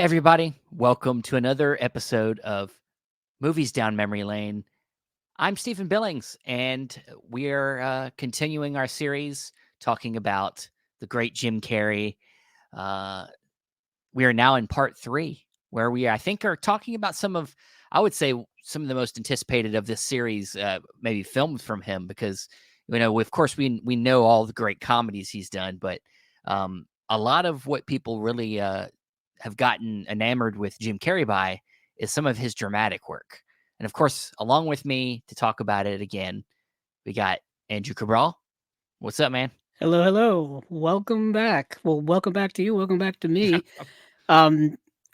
everybody. Welcome to another episode of Movies Down Memory Lane. I'm Stephen Billings, and we are continuing our series talking about the great Jim Carrey. We are now in part 3, where we, I think, are talking about some of the most anticipated of this series, maybe films from him, because, of course, we know all the great comedies he's done, but a lot of what people really have gotten enamored with Jim Carrey by is some of his dramatic work. And of course, along with me to talk about it again, we got Andrew Cabral. What's up, man? Hello. Welcome back. Well, welcome back to you. Welcome back to me.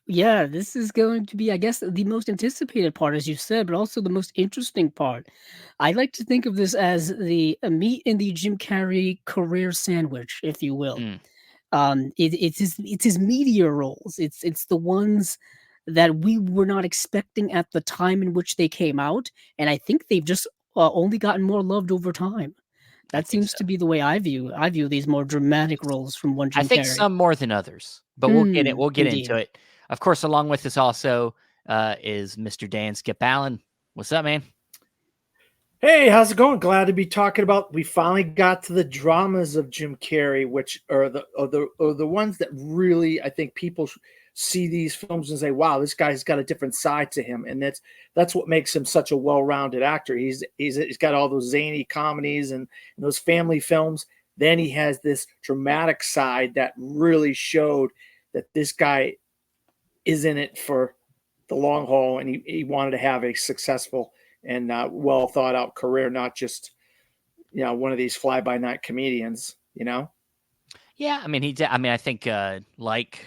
Yeah, this is going to be, I guess, the most anticipated part, as you said, but also the most interesting part. I like to think of this as the meat in the Jim Carrey career sandwich, if you will. It's his media roles. It's the ones that we were not expecting at the time in which they came out, and I think they've just only gotten more loved over time. That seems So. to be the way I view these more dramatic roles from one Jim I think Carrey. some more than others, but we'll get Indeed. into it. Of course, along with us also is Mr. Dan Skip Allen. What's up, man? Hey, how's it going? Glad to be talking about. We finally got to the dramas of Jim Carrey, which are the ones that really, I think, people see these films and say, "Wow, this guy's got a different side to him," and that's what makes him such a well-rounded actor. He's got all those zany comedies and those family films. Then he has this dramatic side that really showed that this guy is in it for the long haul, and he wanted to have a successful and well thought out career, not just one of these fly by night comedians. Yeah, I mean I think like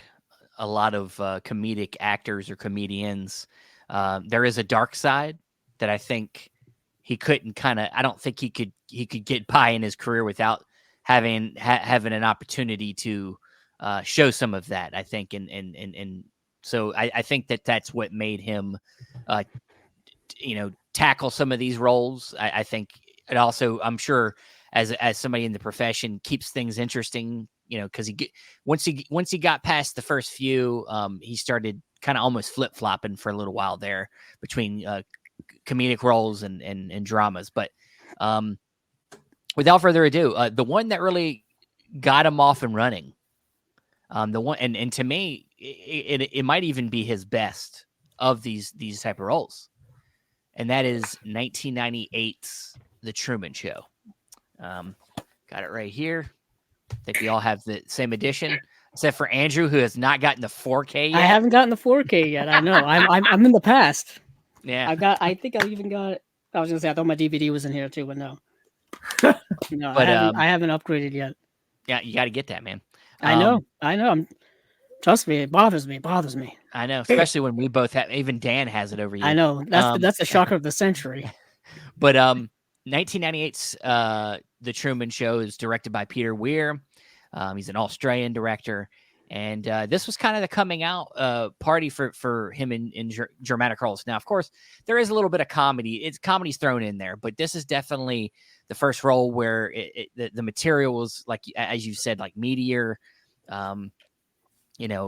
a lot of comedic actors or comedians, there is a dark side that I think he couldn't I don't think he could get by in his career without having an opportunity to show some of that. I think and so I think that's what made him tackle some of these roles. I think it also, I'm sure, as somebody in the profession, keeps things interesting. Because once he got past the first few, he started kind of almost flip flopping for a little while there between comedic roles and dramas. But without further ado, the one that really got him off and running, the one and to me, it might even be his best of these type of roles. And that is 1998's The Truman Show. Got it right here. I think we all have the same edition, except for Andrew, who has not gotten the 4K yet. I haven't gotten the 4K yet. I know. I'm in the past. Yeah. I think I even got. I was gonna say I thought my DVD was in here too, but no. No, But, I haven't upgraded yet. Yeah, you got to get that, man. I know. Trust me, it bothers me. I know, especially when we both have. Even Dan has it over you. I know. That's the shocker of the century. But 1998's The Truman Show is directed by Peter Weir. He's an Australian director, and this was kind of the coming out party for him in dramatic roles. Now, of course, there is a little bit of comedy. Comedy's thrown in there, but this is definitely the first role where the material was, like, as you said, like meatier.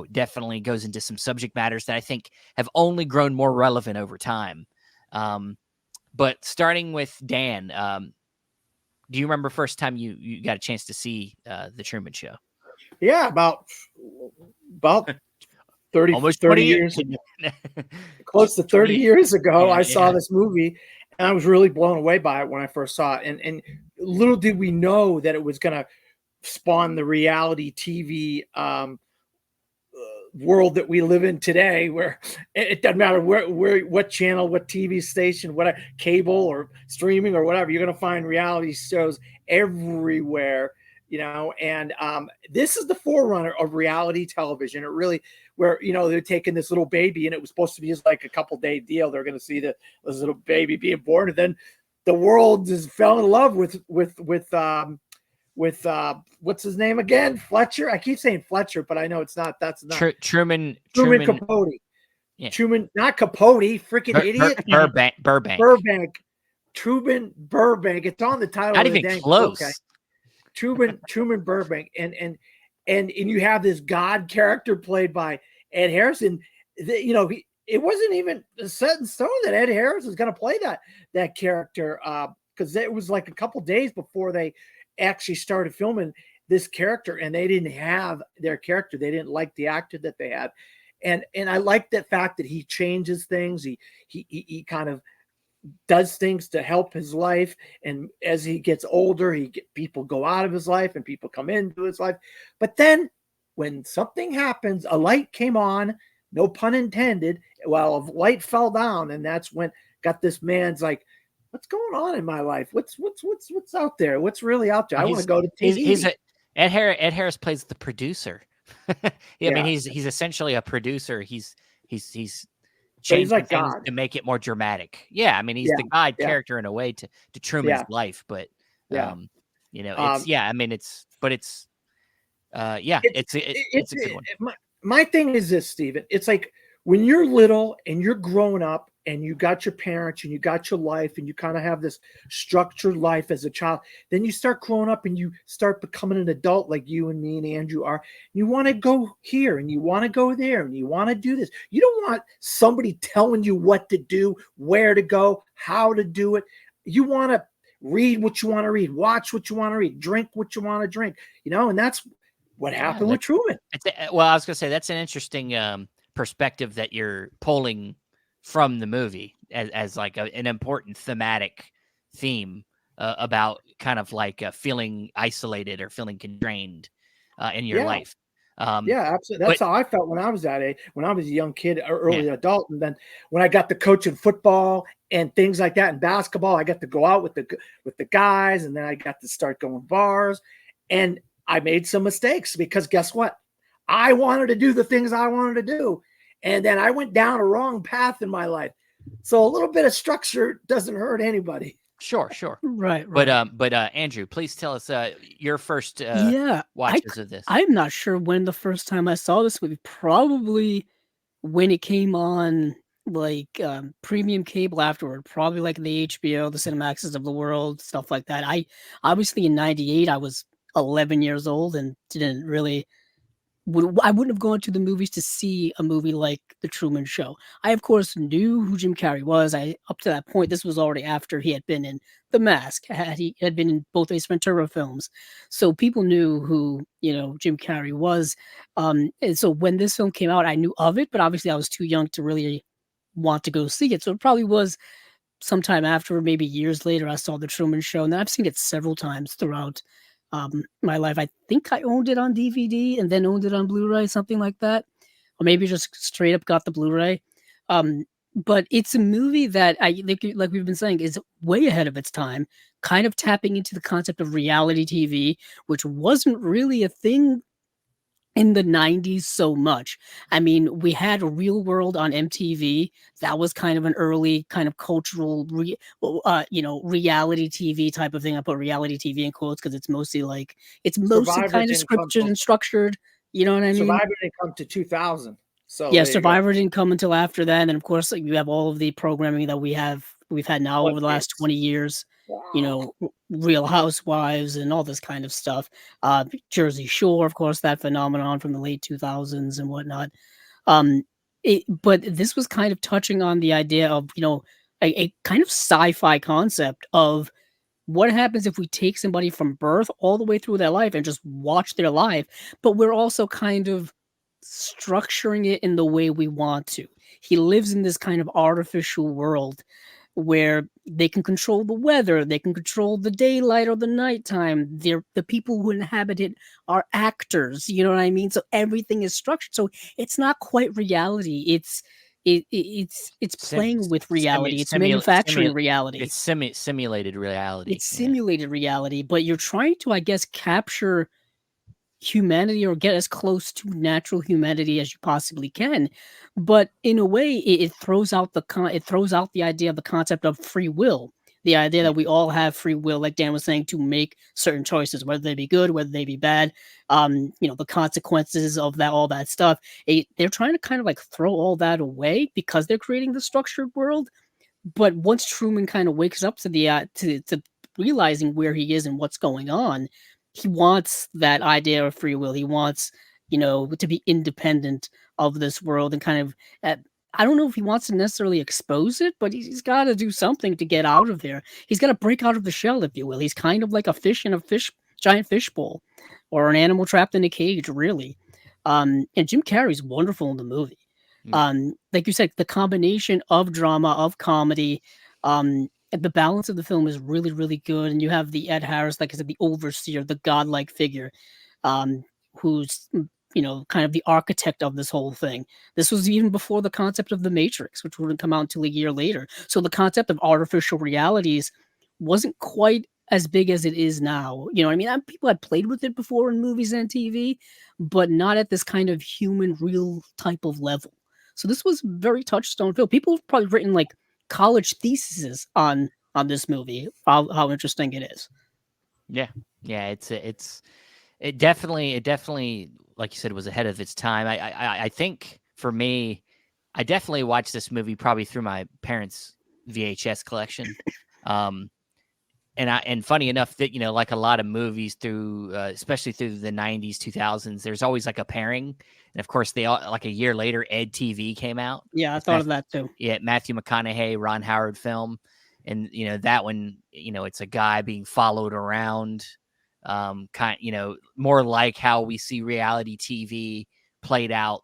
Definitely goes into some subject matters that I think have only grown more relevant over time. But starting with Dan, do you remember first time you got a chance to see The Truman Show? Yeah, about 30, almost 30 years ago. Close to 30 years ago, I saw this movie, and I was really blown away by it when I first saw it. And little did we know that it was going to spawn the reality TV world that we live in today, where it doesn't matter where what channel, what TV station, what cable or streaming or whatever, you're going to find reality shows everywhere. And this is the forerunner of reality television. It really, where they're taking this little baby, and it was supposed to be just like a couple-day deal. They're going to see this little baby being born, and then the world just fell in love with what's his name again? Fletcher. I keep saying Fletcher, but I know it's not. That's not Truman Capote. Yeah. Truman, not Capote. Freaking idiot. Burbank. Truman Burbank. It's on the title. Not even close. Okay. Truman Burbank, and you have this God character played by Ed Harris, and you know, it wasn't even set in stone that Ed Harris was going to play that character, because it was like a couple days before they actually started filming this character, and they didn't have their character. They didn't like the actor that they had, and I like the fact that he changes things. He kind of does things to help his life, and as he gets older, people go out of his life and people come into his life. But then when something happens, a light came on, no pun intended, well, a light fell down, and that's when got this man's like, what's going on in my life? What's out there? What's really out there? I want to go to TV. Ed Harris plays the producer. I mean, he's essentially a producer. He's changing like things God to make it more dramatic. Yeah, I mean, he's the God character in a way to Truman's life, but you know, it's I mean, it's a good one. My thing is this, Steven. It's like when you're little and you're growing up and you got your parents and you got your life and you kind of have this structured life as a child, then you start growing up and you start becoming an adult like you and me and Andrew are. You want to go here and you want to go there and you want to do this. You don't want somebody telling you what to do, where to go, how to do it. You want to read what you want to read, watch what you want to read, drink what you want to drink, you know, and that's what happened with Truman. Well, I was going to say that's an interesting perspective that you're pulling from the movie as like an important thematic theme about kind of like feeling isolated or feeling constrained in your life. Yeah, absolutely. That's how I felt when I was that age, when I was a young kid, or early adult. And then when I got to coaching football and things like that, and basketball, I got to go out with the guys, and then I got to start going bars. And I made some mistakes because guess what? I wanted to do the things I wanted to do. And then I went down a wrong path in my life. So a little bit of structure doesn't hurt anybody. Sure. Right. But Andrew, please tell us your first watches of this. I'm not sure when the first time I saw this movie. Probably when it came on like premium cable afterward, probably like the HBO, the Cinemaxes of the world, stuff like that. I obviously in '98 I was 11 years old and didn't really I wouldn't have gone to the movies to see a movie like The Truman Show. I, of course, knew who Jim Carrey was. Up to that point, this was already after he had been in The Mask. He had been in both Ace Ventura films, so people knew who Jim Carrey was. And so when this film came out, I knew of it, but obviously I was too young to really want to go see it. So it probably was sometime after, maybe years later, I saw The Truman Show, and I've seen it several times throughout my life. I think I owned it on DVD and then owned it on Blu-ray, something like that, or maybe just straight up got the Blu-ray. But it's a movie that like we've been saying, is way ahead of its time, kind of tapping into the concept of reality TV, which wasn't really a thing in the 90s so much. I mean, we had Real World on MTV. That was kind of an early kind of cultural, reality TV type of thing. I put reality TV in quotes because it's mostly Survivor kind of scripted and structured. You know what I mean? Survivor didn't come to 2000. So yeah, Survivor didn't come until after that. And of course, you have all of the programming that we've had now over the last 20 years. Wow. Real Housewives and all this kind of stuff. Jersey Shore, of course, that phenomenon from the late 2000s and whatnot. But this was kind of touching on the idea of, a kind of sci-fi concept of what happens if we take somebody from birth all the way through their life and just watch their life, but we're also kind of structuring it in the way we want to. He lives in this kind of artificial world where they can control the weather, they can control the daylight or the nighttime. The people who inhabit it are actors, you know what I mean? So everything is structured. So it's not quite reality. It's playing with reality. It's manufacturing reality. It's simulated reality. It's simulated reality, but you're trying to, I guess, capture humanity or get as close to natural humanity as you possibly can, but in a way it throws out the idea of the concept of free will, the idea that we all have free will, like Dan was saying, to make certain choices, whether they be good, whether they be bad, the consequences of that, all that stuff. They're trying to kind of like throw all that away because they're creating the structured world. But once Truman kind of wakes up to the to realizing where he is and what's going on, he wants that idea of free will. He wants to be independent of this world and kind of, I don't know if he wants to necessarily expose it, but he's got to do something to get out of there. He's got to break out of the shell, if you will. He's kind of like a fish in a giant fish bowl, or an animal trapped in a cage, really. And Jim Carrey's wonderful in the movie. Mm. Like you said, the combination of drama, of comedy, the balance of the film is really, really good. And you have the Ed Harris, like I said, the overseer, the godlike figure, who's kind of the architect of this whole thing. This was even before the concept of the Matrix, which wouldn't come out until a year later. So the concept of artificial realities wasn't quite as big as it is now. You know what I mean? People had played with it before in movies and TV, but not at this kind of human, real type of level. So this was very touchstone film. People have probably written like college theses on this movie. How interesting it is. Yeah, it definitely, like you said, was ahead of its time. I think for me, I definitely watched this movie probably through my parents' VHS collection. And funny enough that, like a lot of movies through, especially through the 90s, 2000s, there's always like a pairing. And of course, they all, like a year later, Ed TV came out. Yeah, I thought of that too. Yeah, Matthew McConaughey, Ron Howard film. And, that one, it's a guy being followed around, more like how we see reality TV played out,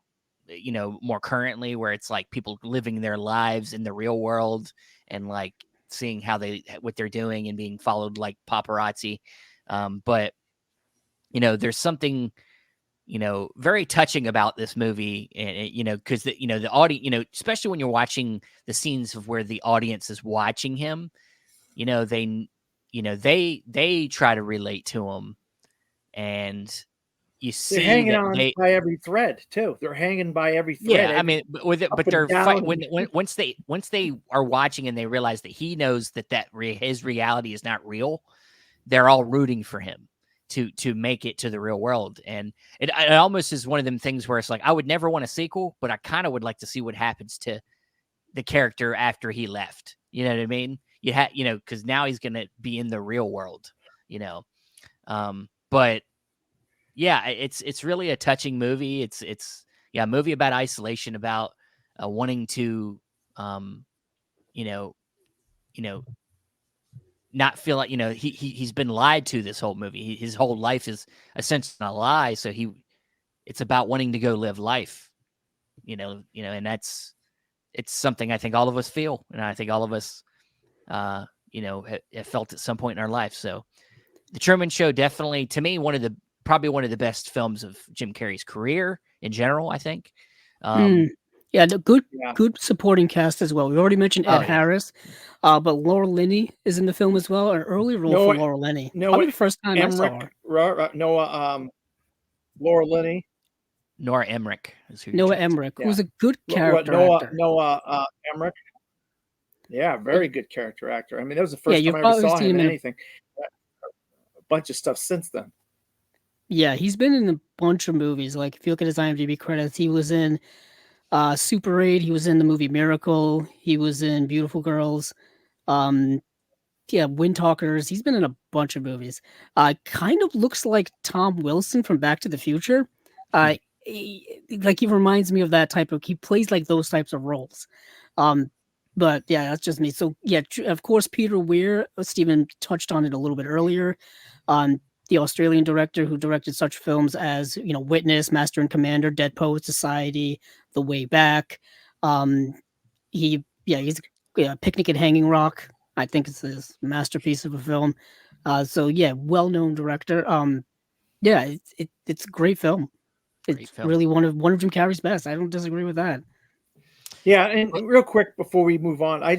more currently, where it's like people living their lives in the real world and like seeing what they're doing and being followed like paparazzi. But there's something very touching about this movie, and because the audience, especially when you're watching the scenes of where the audience is watching him, they try to relate to him, and you see they're hanging that on by every thread too. They're hanging by every thread. Yeah, I mean, but they're once they are watching and they realize that he knows that his reality is not real, they're all rooting for him to make it to the real world. And it almost is one of them things where it's like, I would never want a sequel, but I kind of would like to see what happens to the character after he left. You know what I mean? Because now he's gonna be in the real world. But yeah, it's really a touching movie. It's a movie about isolation, about wanting to, you know, not feel like he's been lied to this whole movie. His whole life is essentially a lie. So it's about wanting to go live life. And it's something I think all of us feel, and I think all of us, have felt at some point in our life. So, The Truman Show, definitely to me probably one of the best films of Jim Carrey's career in general, I think. Yeah, good supporting cast as well. We already mentioned Ed Harris, but Laura Linney is in the film as well. An early role for Laura Linney. Probably the first time I saw her. Laura Linney. Nora Emmerich is who Noah Emmerich, who's a good character actor. Noah Emmerich. Yeah, very good character actor. I mean, that was the first time I ever saw him in anything. A bunch of stuff since then. Yeah, he's been in a bunch of movies. Like, if you look at his IMDb credits, he was in Super 8. He was in the movie Miracle. He was in Beautiful Girls. Wind Talkers. He's been in a bunch of movies. Kind of looks like Tom Wilson from Back to the Future. He reminds me of that type of. He plays like those types of roles. But yeah, that's just me. So yeah, of course, Peter Weir. Stephen touched on it a little bit earlier. The Australian director who directed such films as Witness, Master and Commander, Dead Poet Society, The Way Back. He's Picnic at Hanging Rock. I think it's his masterpiece of a film. Well-known director. It's a great film. It's really one of Jim Carrey's best. I don't disagree with that. Yeah, and real quick before we move on, I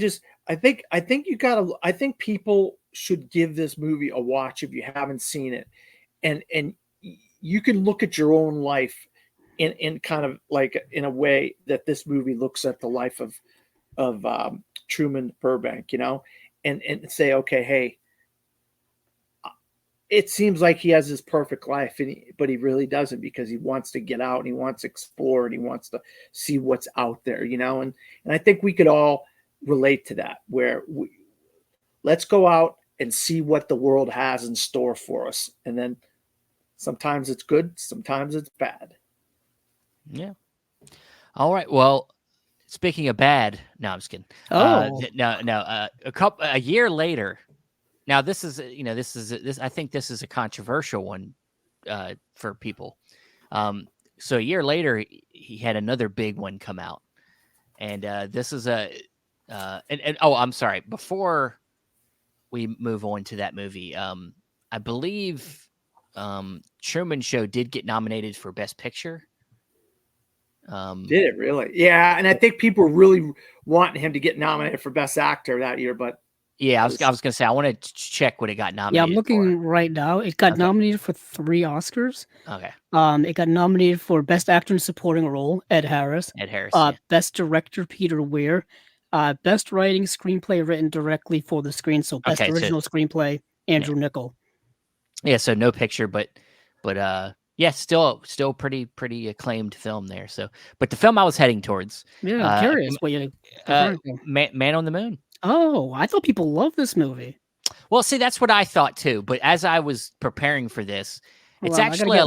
think people should give this movie a watch if you haven't seen it, and you can look at your own life in kind of like in a way that this movie looks at the life of Truman Burbank, and say, okay, hey, it seems like he has his perfect life, but he really doesn't, because he wants to get out and he wants to explore and he wants to see what's out there, and I think we could all relate to that, where let's go out and see what the world has in store for us. And then sometimes it's good, sometimes it's bad. Yeah. All right. Well, speaking of bad, no, I'm just kidding. Oh, No. A year later. Now this is this. I think this is a controversial one for people. So a year later, he had another big one come out, and this is and oh, I'm sorry. Before we move on to that movie, I believe Truman Show did get nominated for Best Picture. Did it really? Yeah, and I think people were really wanting him to get nominated for Best Actor that year, but Yeah, I it was was, I was gonna say I want to check what it got yeah, I'm nominated for. looking right now. It got Okay, nominated for 3 Oscars. okay, It got nominated for Best Actor in Supporting Role, Ed Harris. Ed Harris. Yeah. Best Director, Peter Weir. Best Writing Screenplay written directly for the screen. So Best Okay, so Original Screenplay, yeah, Andrew Nichol. yeah. So no picture, but yeah, still pretty acclaimed film there. So, but the film I was heading towards, Yeah, I'm uh, curious what you're referring to. Man on the Moon. Oh, I thought people loved this movie. Well, see, that's what I thought too. But as I was preparing for this, Hold it's on, I gotta actually get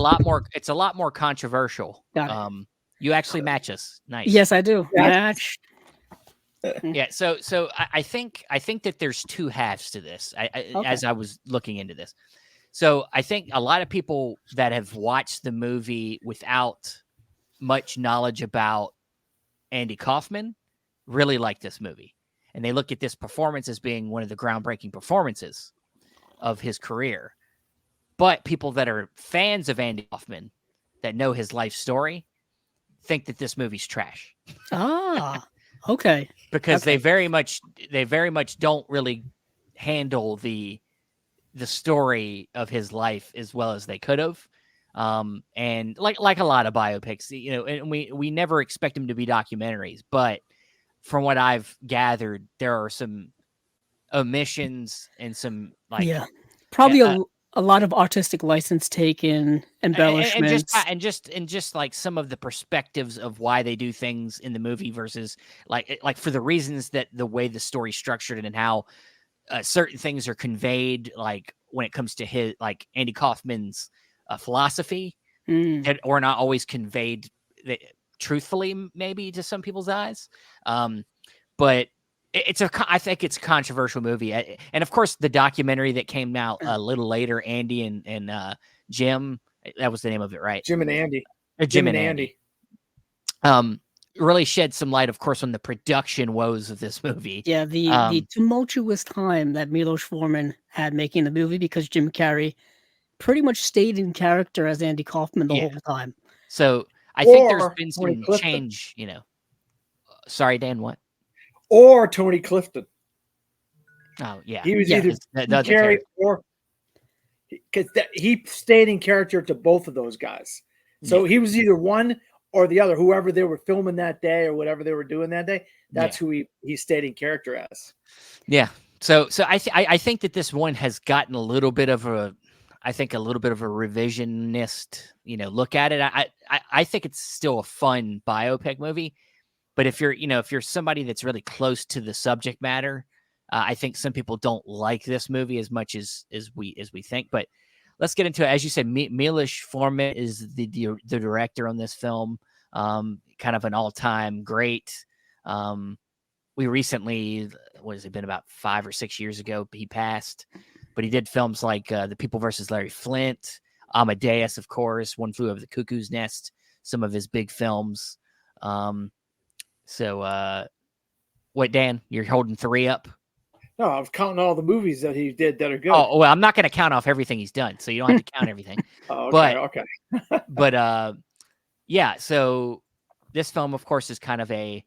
a lot more controversial. got it. You actually match us. Nice. Yes, I do. yeah, Match. Yeah. So I think that there's two halves to this. Okay. As I was looking into this, so I think a lot of people that have watched the movie without much knowledge about Andy Kaufman really like this movie, and they look at this performance as being one of the groundbreaking performances of his career. But people that are fans of Andy Kaufman that know his life story think that this movie's trash Ah, okay. because Okay. they very much don't really handle the story of his life as well as they could have. And like a lot of biopics, and we never expect them to be documentaries, but from what I've gathered, there are some omissions and some Yeah. Probably uh, a lot of artistic license taken, embellishments. and just like some of the perspectives of why they do things in the movie versus like for the reasons that the way the story's structured and how certain things are conveyed, like when it comes to his like Andy Kaufman's philosophy Mm, that are not always conveyed truthfully, maybe to some people's eyes. But I think it's a controversial movie, and of course the documentary that came out a little later, Andy and Jim, that was the name of it, right? Jim and Andy. Jim and Andy. Really shed some light, of course, on the production woes of this movie. yeah, the tumultuous time that Milos Forman had making the movie because Jim Carrey pretty much stayed in character as Andy Kaufman the Yeah. whole time. So I think there's Or been Tony some Clifton. change, Sorry, Dan, what? Or Tony Clifton. Oh, yeah. He was Yeah. either The Jim other Carrey character. or because he stayed in character to both of those guys. So he was either one or the other, whoever they were filming that day or whatever they were doing that day. That's who he stayed in character as. Yeah. So I think that this one has gotten a little bit of a revisionist, look at it. I think it's still a fun biopic movie, but if you're somebody that's really close to the subject matter, I think some people don't like this movie as much as we think. But let's get into it. As you said, Milos Forman is the director on this film. Kind of an all-time great. We recently, what has it been, about 5 or 6 years ago, he passed, but he did films like The People versus Larry Flint, Amadeus, of course, One Flew Over the Cuckoo's Nest, some of his big films. So what, Dan, you're holding 3 up? No, I was counting all the movies that he did that are good. Oh, well, I'm not going to count off everything he's done, so you don't have to count everything. Oh, okay, But yeah, so this film, of course, is kind of I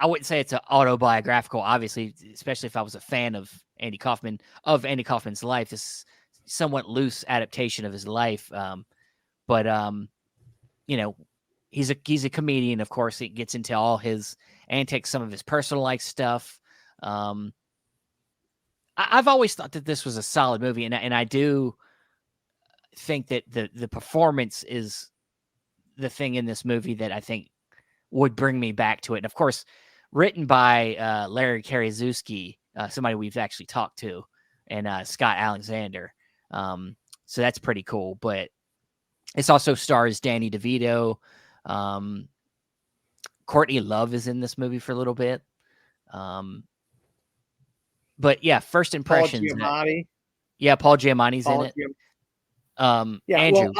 wouldn't say it's an autobiographical, obviously, especially if I was a fan of Andy Kaufman's life. This somewhat loose adaptation of his life. But he's a comedian, of course. He gets into all his antics, some of his personal life stuff. I've always thought that this was a solid movie, and I do think that the performance is the thing in this movie that I think would bring me back to it. And of course, written by Larry Karaszewski, somebody we've actually talked to, and Scott Alexander. So that's pretty cool. But it also stars Danny DeVito, Um, Courtney Love is in this movie for a little bit. But yeah, first Paul impressions. Giamatti. Yeah, Paul Giamatti's in Paul it. Giam- yeah. Well, Andrew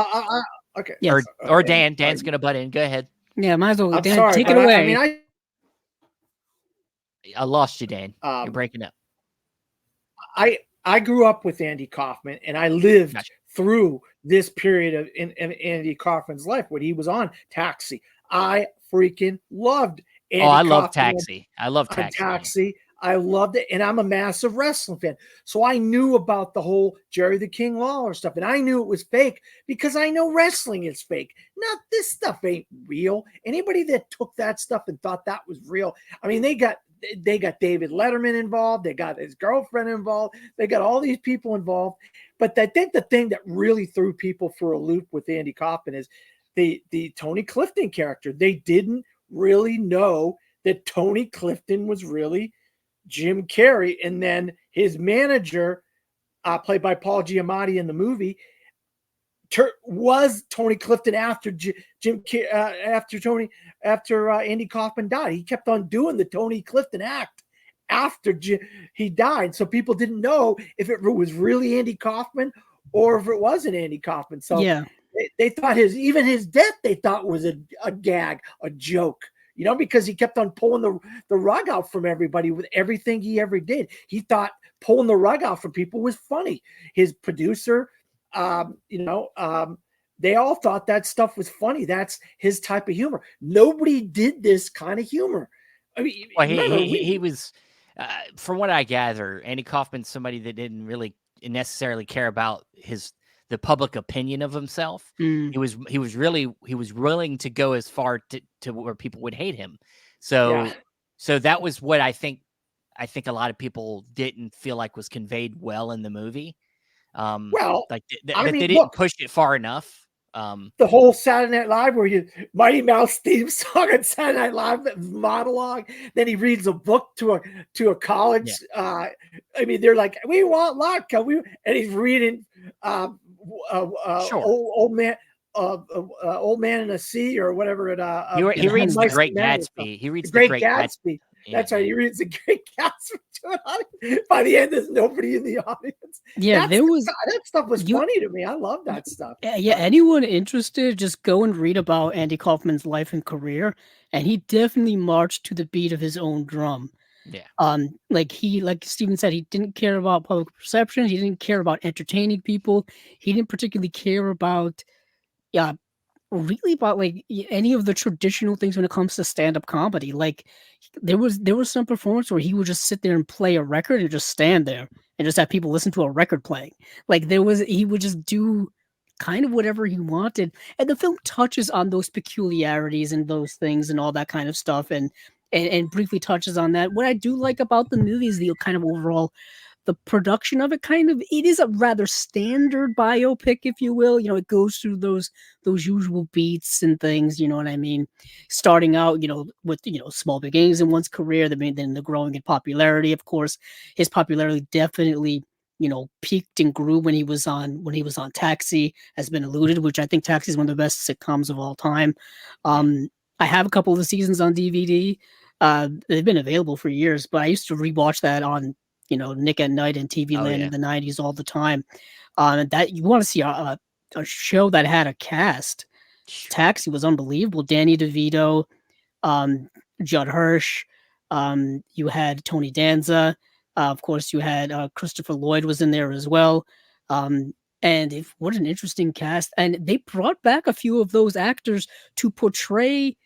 okay. Yes. or And, Dan. Dan's gonna butt in. Go ahead. Yeah, might as well. I'm Dan, sorry, take it but I mean, away. I lost you, Dan. You're um, breaking up. I grew up with Andy Kaufman, and I lived Gotcha. through this period of in Andy Kaufman's life when he was on Taxi. I freaking loved Oh, Andy I love Kaufman Taxi. I love on Taxi. Taxi. I loved it, and I'm a massive wrestling fan. So I knew about the whole Jerry the King Lawler stuff, and I knew it was fake because I know wrestling is fake. Not this stuff ain't real. Anybody that took that stuff and thought that was real, I mean, they got David Letterman involved, they got his girlfriend involved, they got all these people involved. But I think the thing that really threw people for a loop with Andy Kaufman is the Tony Clifton character. They didn't really know that Tony Clifton was really Jim Carrey, and then his manager, played by Paul Giamatti in the movie, was Tony Clifton after after Andy Kaufman died. He kept on doing the Tony Clifton act after he died, so people didn't know if it was really Andy Kaufman or if it wasn't Andy Kaufman. So Yeah. they thought his death they thought was a gag, a joke. Because he kept on pulling the rug out from everybody with everything he ever did. He thought pulling the rug out from people was funny. His producer, they all thought that stuff was funny. That's his type of humor. Nobody did this kind of humor. I mean, Well, remember, he was, from what I gather, Andy Kaufman's somebody that didn't really necessarily care about the public opinion of himself. Mm. He was willing to go as far to where people would hate him. So Yeah. so that was what I think a lot of people didn't feel like was conveyed well in the movie. Well, Like I that they mean, didn't look, push it far enough. the whole Saturday Night Live where Mighty Mouse theme song and Saturday Night Live monologue. Then he reads a book to a college. Yeah. I mean, they're like, we want vodka. And he's reading Sure. old man. Old Man in the Sea or whatever it. He reads The Mice Great Men or Gatsby. something. He reads The Great Gatsby. Yeah, That's right. He reads The Great Gatsby to an audience. By the end, there's nobody in the audience. Yeah, That stuff was funny to me. I love that stuff. Yeah, anyone interested, just go and read about Andy Kaufman's life and career, and he definitely marched to the beat of his own drum. Yeah. Like Steven said, he didn't care about public perception. He didn't care about entertaining people. He didn't particularly care about, yeah, really about like any of the traditional things when it comes to stand-up comedy. Like there was some performance where he would just sit there and play a record and just stand there and just have people listen to a record playing. Like he would just do kind of whatever he wanted. And the film touches on those peculiarities and those things and all that kind of stuff and briefly touches on that. What I do like about the movie is the kind of overall the production of it. It is a rather standard biopic, if you will. It goes through those usual beats and things, you know what I mean? Starting out, with small beginnings in one's career, then the growing in popularity. Of course, his popularity definitely peaked and grew when he was on Taxi, has been alluded, which I think Taxi is one of the best sitcoms of all time. I have a couple of the seasons on DVD. They've been available for years, but I used to rewatch that on Nick at Night and TV Oh, Land yeah. in the 90s all the time. That you want to see a show that had a cast. Taxi was unbelievable. Danny DeVito, Judd Hirsch. You had Tony Danza. Of course, you had Christopher Lloyd was in there as well. What an interesting cast. And they brought back a few of those actors to portray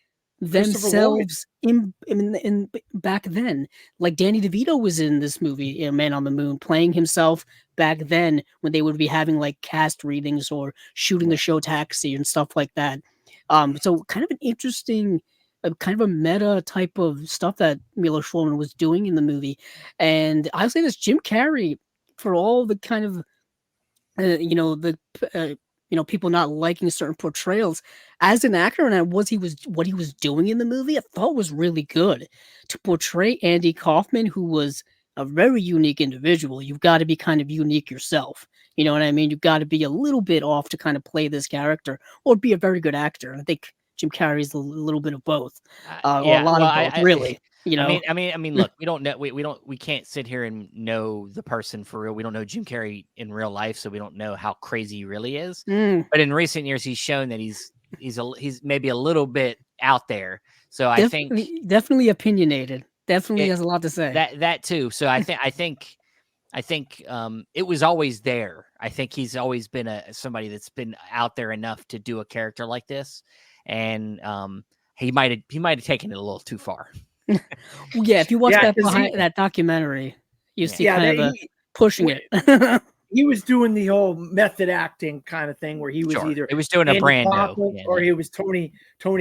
themselves in back then. Like Danny DeVito was in this movie, Man on the Moon, playing himself back then when they would be having like cast readings or shooting the show Taxi and stuff like that. So kind of an interesting, kind of a meta type of stuff that Milos Forman was doing in the movie. And I'll say this, Jim Carrey, for all the kind of people not liking certain portrayals as an actor and what he was doing in the movie, I thought was really good to portray Andy Kaufman, who was a very unique individual. You've got to be kind of unique yourself. You know what I mean? You've got to be a little bit off to kind of play this character or be a very good actor. And I think Jim Carrey's a little bit of both, or a Yeah, lot well, of both, really. You know, look, we don't know. We can't sit here and know the person for real. We don't know Jim Carrey in real life, so we don't know how crazy he really is. Mm, But in recent years, he's shown that he's maybe a little bit out there. So I think definitely opinionated. Definitely it, has a lot to say. that too. So I think it was always there. I think he's always been somebody that's been out there enough to do a character like this, and he might have taken it a little too far. Well, yeah, if you watch Yeah, that 'cause that documentary, you see yeah, kind of pushing it. he was doing the whole method acting kind of thing where he was Sure, either it was doing a Andy Brando, Kaufman or he was Tony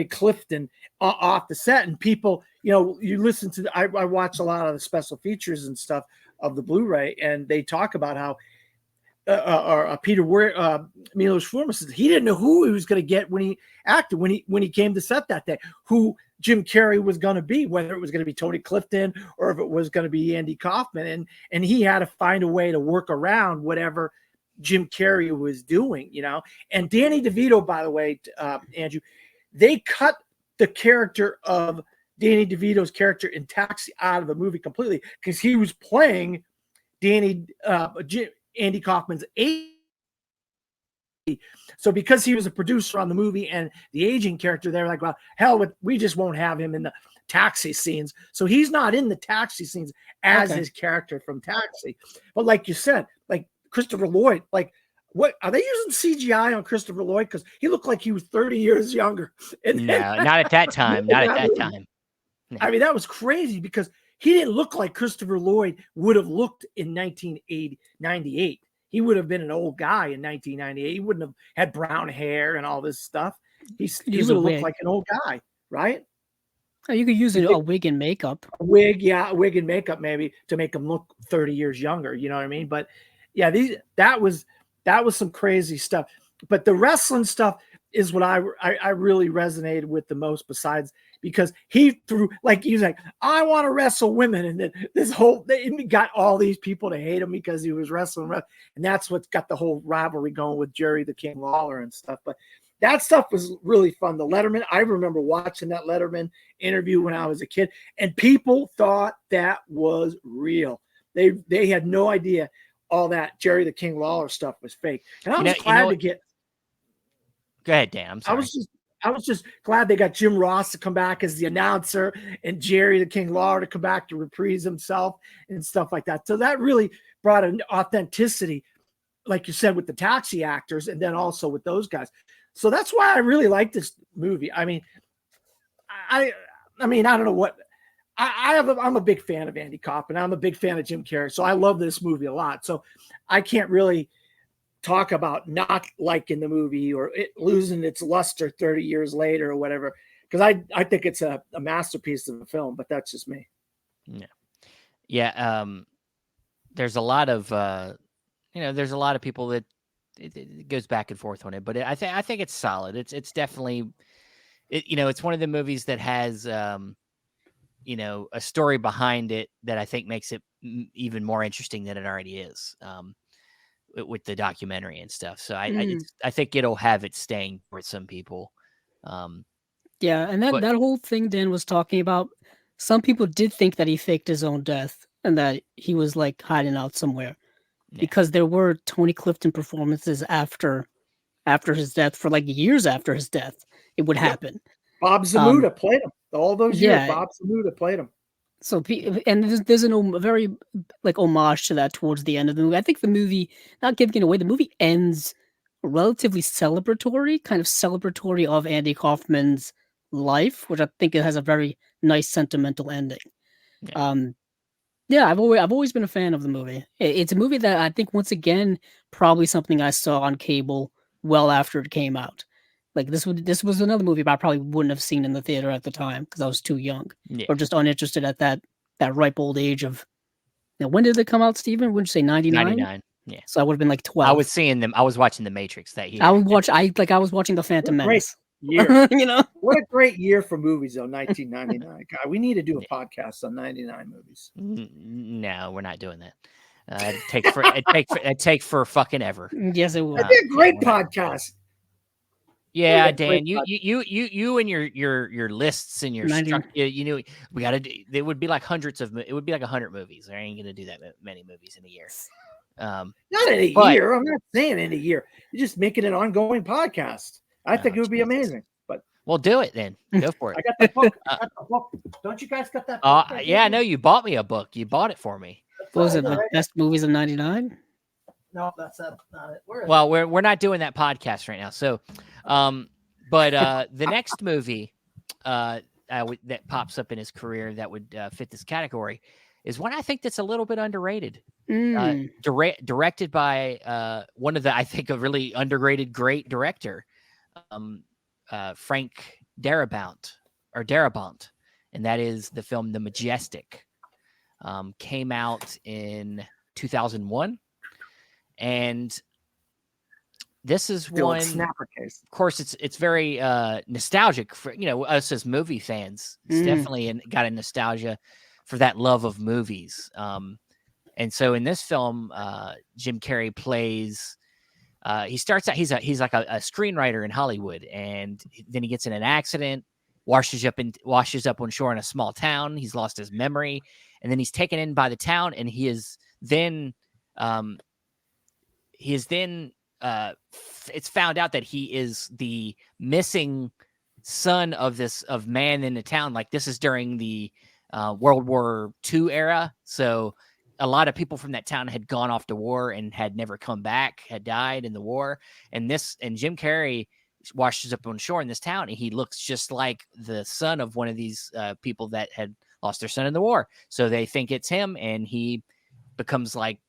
Clifton off the set. And people, you listen to I watch a lot of the special features and stuff of the Blu-ray, and they talk about how Milos Forman says he didn't know who he was going to get when he acted when he came to set that day, who Jim Carrey was going to be, whether it was going to be Tony Clifton or if it was going to be Andy Kaufman, and he had to find a way to work around whatever Jim Carrey was doing, And Danny DeVito, by the way, Andrew, they cut the character of Danny DeVito's character in Taxi out of the movie completely because he was playing Andy Kaufman's agent. So because he was a producer on the movie and the aging character, they're like, well, hell, we just won't have him in the taxi scenes. So he's not in the taxi scenes as his character from Taxi. But like you said, like Christopher Lloyd, like what are they using CGI on Christopher Lloyd? Because he looked like he was 30 years younger. No, not at that time. Not at that time. No. I mean, that was crazy because he didn't look like Christopher Lloyd would have looked in 1998. He would have been an old guy in 1998. He wouldn't have had brown hair and all this stuff. He would have looked like an old guy, right? Oh, you could use a wig and makeup. A wig and makeup maybe to make him look 30 years younger. You know what I mean? But yeah, that was some crazy stuff. But the wrestling stuff is what I really resonated with the most, besides because he threw, like, he was like, I want to wrestle women. And then they got all these people to hate him because he was wrestling. And that's what's got the whole rivalry going with Jerry the King Lawler and stuff. But that stuff was really fun. The Letterman, I remember watching that Letterman interview when I was a kid, and people thought that was real. They had no idea all that Jerry the King Lawler stuff was fake. And I was glad to get. Go ahead, Dan. I'm sorry. I was just glad they got Jim Ross to come back as the announcer and Jerry the King Lawler to come back to reprise himself and stuff like that. So that really brought an authenticity, like you said, with the Taxi actors and then also with those guys. So that's why I really like this movie. I mean, I don't know what I'm a big fan of Andy Kaufman. I'm a big fan of Jim Carrey. So I love this movie a lot. So I can't really talk about not liking the movie or it losing its luster 30 years later or whatever, because I think it's a masterpiece of a film, but that's just me. Yeah. There's a lot of there's a lot of people that it goes back and forth on it, but I think it's solid. It's definitely it's one of the movies that has a story behind it that I think makes it even more interesting than it already is. With the documentary and stuff. So I think it'll have its staying for some people. Yeah. And that whole thing Dan was talking about, some people did think that he faked his own death and that he was like hiding out somewhere because there were Tony Clifton performances after his death, for like years after his death, it would happen. Bob Zamuda played him all those years. Bob Zamuda played him. So, and there's a very like homage to that towards the end of the movie. I think the movie, not giving it away, the movie ends relatively celebratory of Andy Kaufman's life, which I think it has a very nice sentimental ending. Yeah, I've always been a fan of the movie. It's a movie that I think, once again, probably something I saw on cable well after it came out. Like this was another movie I probably wouldn't have seen in the theater at the time because I was too young or just uninterested at that ripe old age of. When did it come out, Stephen? Would you say 99? 99. Yeah. So I would have been like 12. I was seeing them. I was watching The Matrix that year. I was watching The Phantom Menace. Year. What a great year for movies, though. 1999. God, we need to do a podcast on 99 movies. No, we're not doing that. It'd take for fucking ever. Yes, it would. That'd be a great podcast. Yeah, Like great Dan, you and your lists and your 90. you know, we got to do. There would be like hundreds of. It would be like 100 movies. I ain't gonna do that many movies in a year. Not in a But year. I'm not saying in a year. You're just making an ongoing podcast. I think oh, it would be Jesus. amazing. But Well, do it then. Go for it. I got the book. I got the book. Don't you guys got that book? I Yeah, I gave know you? you bought me a book. You bought it for me. That's What was what I it? did, The right? best movies of '99? No, that's not it. Where is Well, we're not doing that podcast right now. So, but the next movie that pops up in his career that would fit this category is one I think that's a little bit underrated. Mm. Directed by one of the, I think, a really underrated great director, Frank Darabont, and that is the film The Majestic. Came out in 2001, and this is the old one. snapper case? Of course, it's very nostalgic for us as movie fans. It's definitely got a nostalgia for that love of movies. And so in this film, Jim Carrey plays. He starts out. He's like a screenwriter in Hollywood, and then he gets in an accident, washes up on shore in a small town. He's lost his memory, and then he's taken in by the town, and he is then it's found out that he is the missing son of man in the town. Like, this is during the World War II era, so a lot of people from that town had gone off to war and had never come back, had died in the war. And Jim Carrey washes up on shore in this town, and he looks just like the son of one of these people that had lost their son in the war. So they think it's him, and he becomes like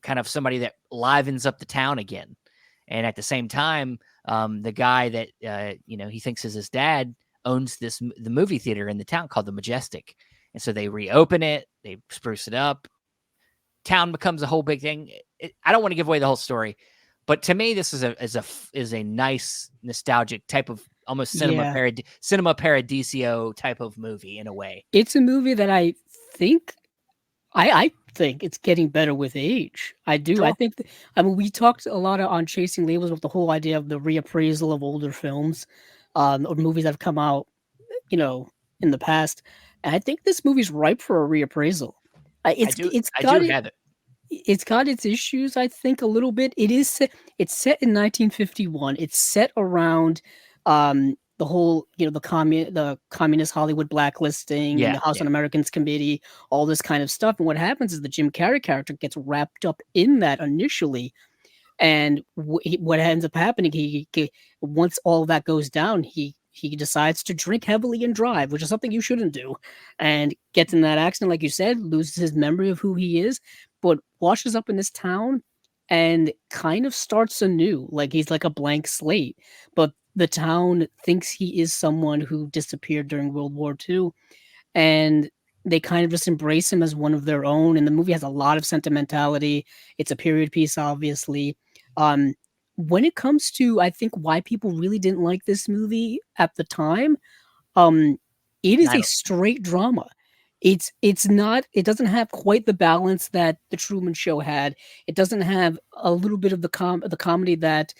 kind of somebody that livens up the town again. And at the same time, the guy that he thinks is his dad owns the movie theater in the town called the Majestic. And so they reopen it, they spruce it up. Town becomes a whole big thing. I don't want to give away the whole story, but to me, this is a nice nostalgic type of almost cinema paradiso type of movie in a way. It's a movie that I think it's getting better with age. I do. Sure. I think. I mean, we talked a lot on Chasing Labels with the whole idea of the reappraisal of older films, or movies that have come out, in the past. And I think this movie's ripe for a reappraisal. It's got its issues, I think, a little bit. It's set in 1951. It's set around the whole, the communist Hollywood blacklisting, the House Un-Americans Committee, all this kind of stuff. And what happens is the Jim Carrey character gets wrapped up in that initially. And what ends up happening, he once all that goes down, he decides to drink heavily and drive, which is something you shouldn't do, and gets in that accident, like you said, loses his memory of who he is, but washes up in this town and kind of starts anew. Like, he's like a blank slate, but the town thinks he is someone who disappeared during World War II, and they kind of just embrace him as one of their own. And the movie has a lot of sentimentality. It's a period piece, obviously. When it comes to, I think, why people really didn't like this movie at the time, it is a straight drama. It doesn't have quite the balance that The Truman Show had. It doesn't have a little bit of the comedy that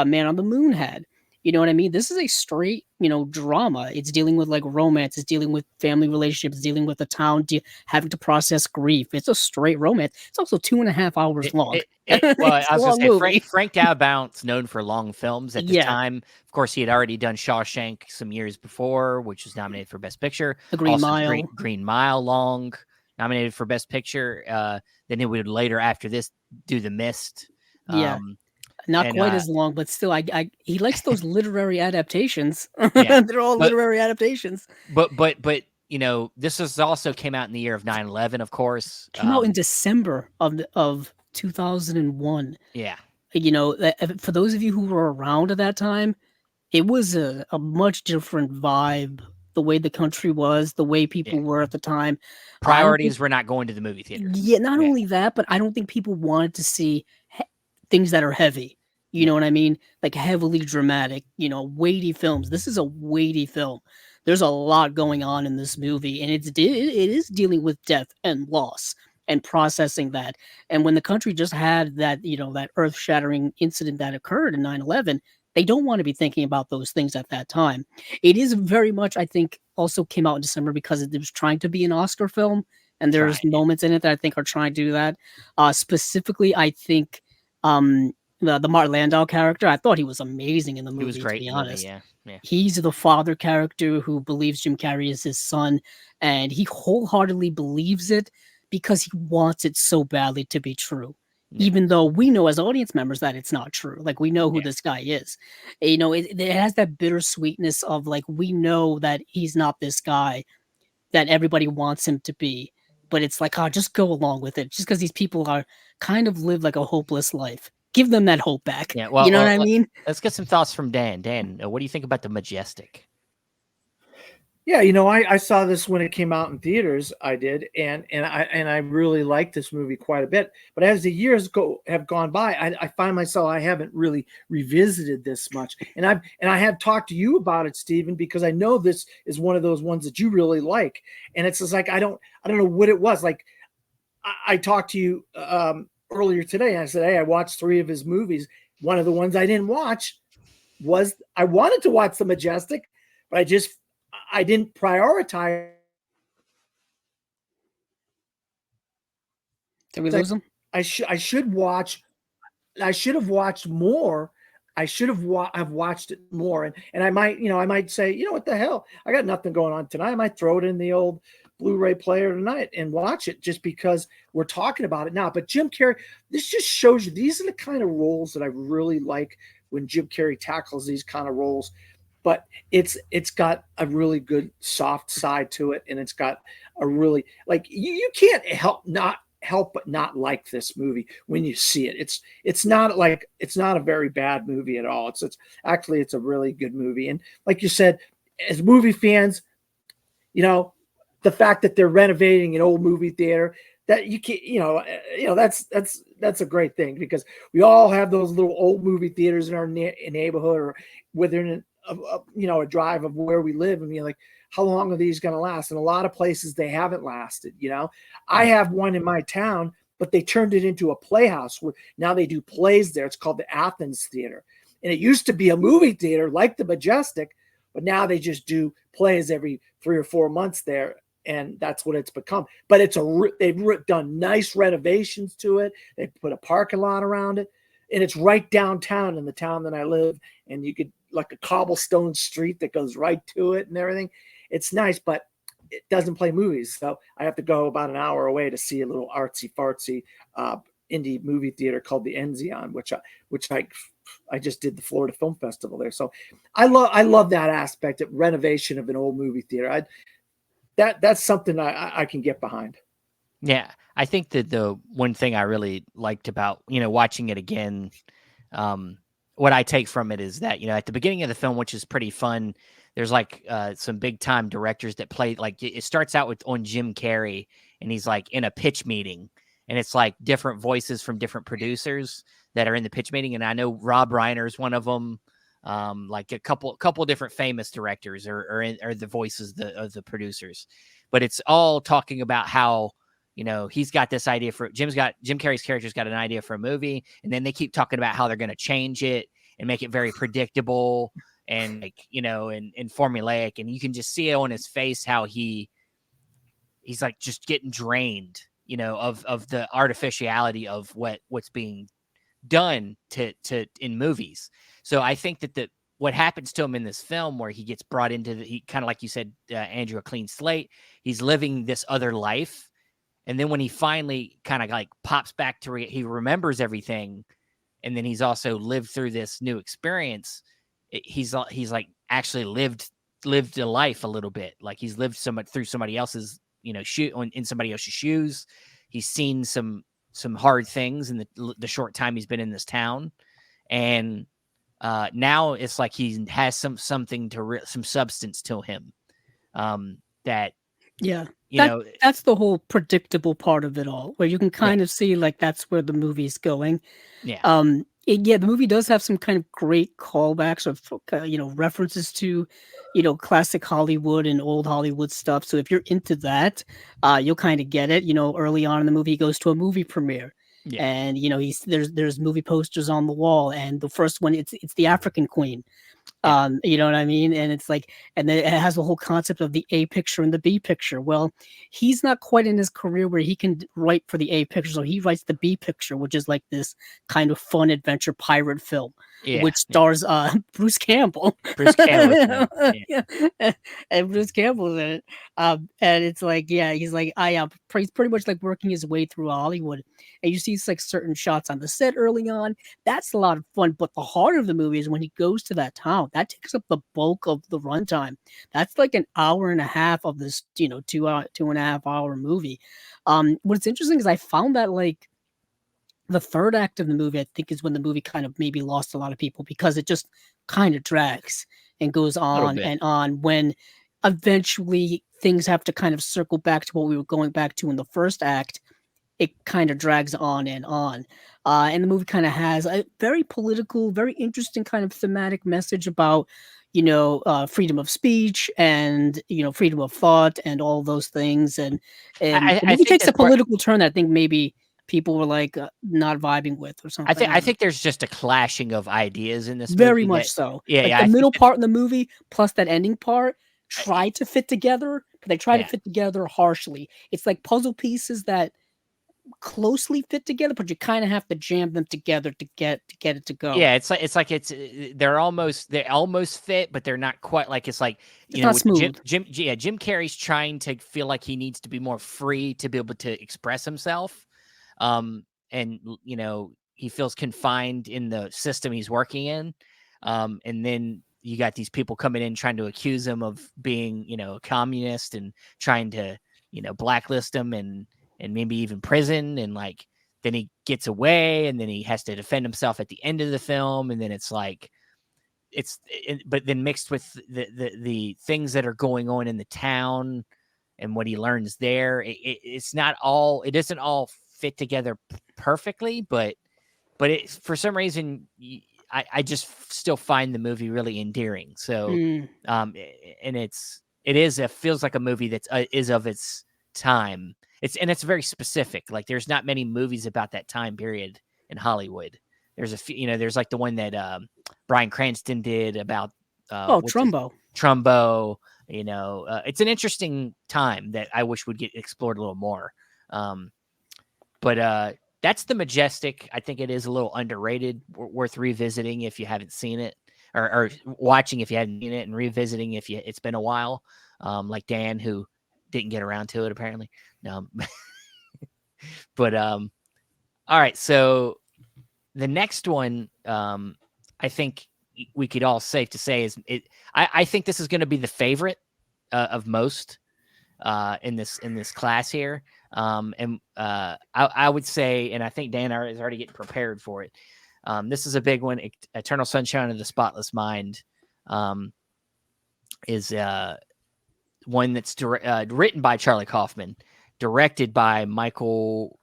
Man on the Moon had. You know what I mean? This is a straight, drama. It's dealing with like romance. It's dealing with family relationships. Dealing with the town having to process grief. It's a straight romance. It's also 2.5 hours long. I was going to say, Frank Darabont, known for long films at the time. Of course, he had already done Shawshank some years before, which was nominated for Best Picture. The Green Mile. Green Mile, long, nominated for Best Picture. Then he would later, after this, do The Mist. Not quite as long, but still, he likes those literary adaptations. They're all literary adaptations. But this also came out in the year of 9/11, of course. Came out in December of 2001. Yeah. For those of you who were around at that time, it was a much different vibe. The way the country was, the way people were at the time. Priorities were not going to the movie theater. Yeah, not only that, but I don't think people wanted to see things that are heavy, you know what I mean? Like heavily dramatic, weighty films. This is a weighty film. There's a lot going on in this movie, and it is dealing with death and loss and processing that. And when the country just had that, that earth-shattering incident that occurred in 9/11, they don't want to be thinking about those things at that time. It is very much, I think, also came out in December because it was trying to be an Oscar film, and there's Trying, yeah. moments in it that I think are trying to do that. Specifically, I think the Martin Landau character, I thought he was amazing in the He was movie. To great be in the movie, honest, yeah, yeah. he's the father character who believes Jim Carrey is his son, and he wholeheartedly believes it because he wants it so badly to be true. Yeah, Even though we know as audience members that it's not true. Like we know who yeah, this guy is. It has that bittersweetness of like we know that he's not this guy that everybody wants him to be. But it's like, oh, just go along with it. Just because these people are kind of live like a hopeless life. Give them that hope back. yeah. You Well, know what I mean? let's get some thoughts from Dan. Dan, what do you think about the Majestic? Yeah, I saw this when it came out in theaters. I did, and I really liked this movie quite a bit. But as the years have gone by, I find myself I haven't really revisited this much. And I have talked to you about it, Stephen, because I know this is one of those ones that you really like. And it's just like I don't know what it was. Like I talked to you earlier today, and I said, hey, I watched 3 of his movies. One of the ones I didn't watch was I wanted to watch The Majestic, but I didn't prioritize. Did we lose him? I should watch. I should have watched more. I should have watched it more, and I might say, what the hell? I got nothing going on tonight. I might throw it in the old Blu-ray player tonight and watch it just because we're talking about it now. But Jim Carrey, this just shows you these are the kind of roles that I really like when Jim Carrey tackles these kind of roles. But it's got a really good soft side to it, and it's got a really like you can't help but not like this movie when you see it. It's not a very bad movie at all. It's actually it's a really good movie. And like you said, as movie fans, the fact that they're renovating an old movie theater, that you can't, that's a great thing, because we all have those little old movie theaters in our neighborhood or within a drive of where we live, and you're like, how long are these going to last? And a lot of places they haven't lasted. I have one in my town, but they turned it into a playhouse where now they do plays there. It's called the Athens Theater, and it used to be a movie theater like the Majestic, but now they just do plays every 3 or 4 months there. And that's what it's become. But they've done nice renovations to it. They put a parking lot around it, and it's right downtown in the town that I live. And you could like a cobblestone street that goes right to it and everything. It's nice, but it doesn't play movies, so I have to go about an hour away to see a little artsy fartsy indie movie theater called the Enzion, which I just did the Florida Film Festival there. So I love that aspect of renovation of an old movie theater. That's something I can get behind. Yeah, I think that the one thing I really liked about watching it again, what I take from it is that at the beginning of the film, which is pretty fun, there's like some big time directors that play. Like it starts out on Jim Carrey, and he's like in a pitch meeting, and it's like different voices from different producers that are in the pitch meeting. And I know Rob Reiner is one of them. Like a couple different famous directors are the voices of the producers, but it's all talking about how he's got this idea for Jim Carrey's character's got an idea for a movie, and then they keep talking about how they're going to change it and make it very predictable and and formulaic, and you can just see it on his face how he's like just getting drained of the artificiality of what's being done to in movies. So I think that what happens to him in this film, where he gets brought into he kind of like you said, Andrew, a clean slate. He's living this other life, and then when he finally kind of like pops back to he remembers everything, and then he's also lived through this new experience. He's like actually lived a life a little bit. Like he's lived through somebody else's in somebody else's shoes. He's seen some hard things in the short time he's been in this town, and now it's like he has some substance to him. That Yeah, that's the whole predictable part of it all, where you can kind of see like that's where the movie's going. Yeah. The movie does have some kind of great callbacks of references to classic Hollywood and old Hollywood stuff. So if you're into that, you'll kind of get it. Early on in the movie, he goes to a movie premiere, Yeah. And there's movie posters on the wall, and the first one, it's the African Queen. Yeah. You know what I mean? And it's like, and then it has the whole concept of the A picture and the B picture. Well, he's not quite in his career where he can write for the A picture, so he writes the B picture, which is like this kind of fun adventure pirate film, Yeah. which stars Bruce Campbell. Bruce Campbell was in it. Yeah. Yeah. And Bruce Campbell's in it. And it's like, yeah, he's like, he's pretty much like working his way through Hollywood. And you see like certain shots on the set early on. That's a lot of fun. But the heart of the movie is when he goes to that town. That takes up the bulk of the runtime. That's like an hour and a half of this, 2.5 hour movie. What's interesting is I found that like the third act of the movie, I think, is when the movie kind of maybe lost a lot of people because it just kind of drags and goes on bit. and on when eventually things have to kind of circle back to what we were going back to in the first act. It kind of drags on and on. And the movie kind of has a very political, very interesting kind of thematic message about, freedom of speech and, freedom of thought and all those things. And the I movie think takes a that's where political turn that I think maybe people were like not vibing with or something. I don't know. think there's just a clashing of ideas in this Very movie. much so. Yeah, Like yeah. the I think middle that, part in the movie plus that ending part try to fit together, but they try to yeah. fit together harshly. It's like puzzle pieces that closely fit together, but you kind of have to jam them together to get it to go. Yeah, they're almost fit, but they're not quite. Like it's like It's not with smooth. Jim Carrey's trying to feel like he needs to be more free to be able to express himself, and he feels confined in the system he's working in, and then you got these people coming in trying to accuse him of being a communist and trying to blacklist him and maybe even prison, and like then he gets away and then he has to defend himself at the end of the film, and then it's like but then mixed with the things that are going on in the town and what he learns there, it doesn't all fit together perfectly, but it, for some reason, I just still find the movie really endearing. So and it feels like a movie that's is of its time. It's very specific. Like there's not many movies about that time period in Hollywood. There's a few, there's like the one that Bryan Cranston did about Trumbo. Trumbo. It's an interesting time that I wish would get explored a little more. But that's The Majestic. I think it is a little underrated, worth revisiting if you haven't seen it, or watching if you haven't seen it, and revisiting if it's been a while. Like Dan, who didn't get around to it apparently. But all right, so the next one, I think we could all safe to say is it. I think this is going to be the favorite of most in this class here. And I would say, and I think Dan is already getting prepared for it. This is a big one. Eternal Sunshine of the Spotless Mind is one that's written by Charlie Kaufman, directed by Michael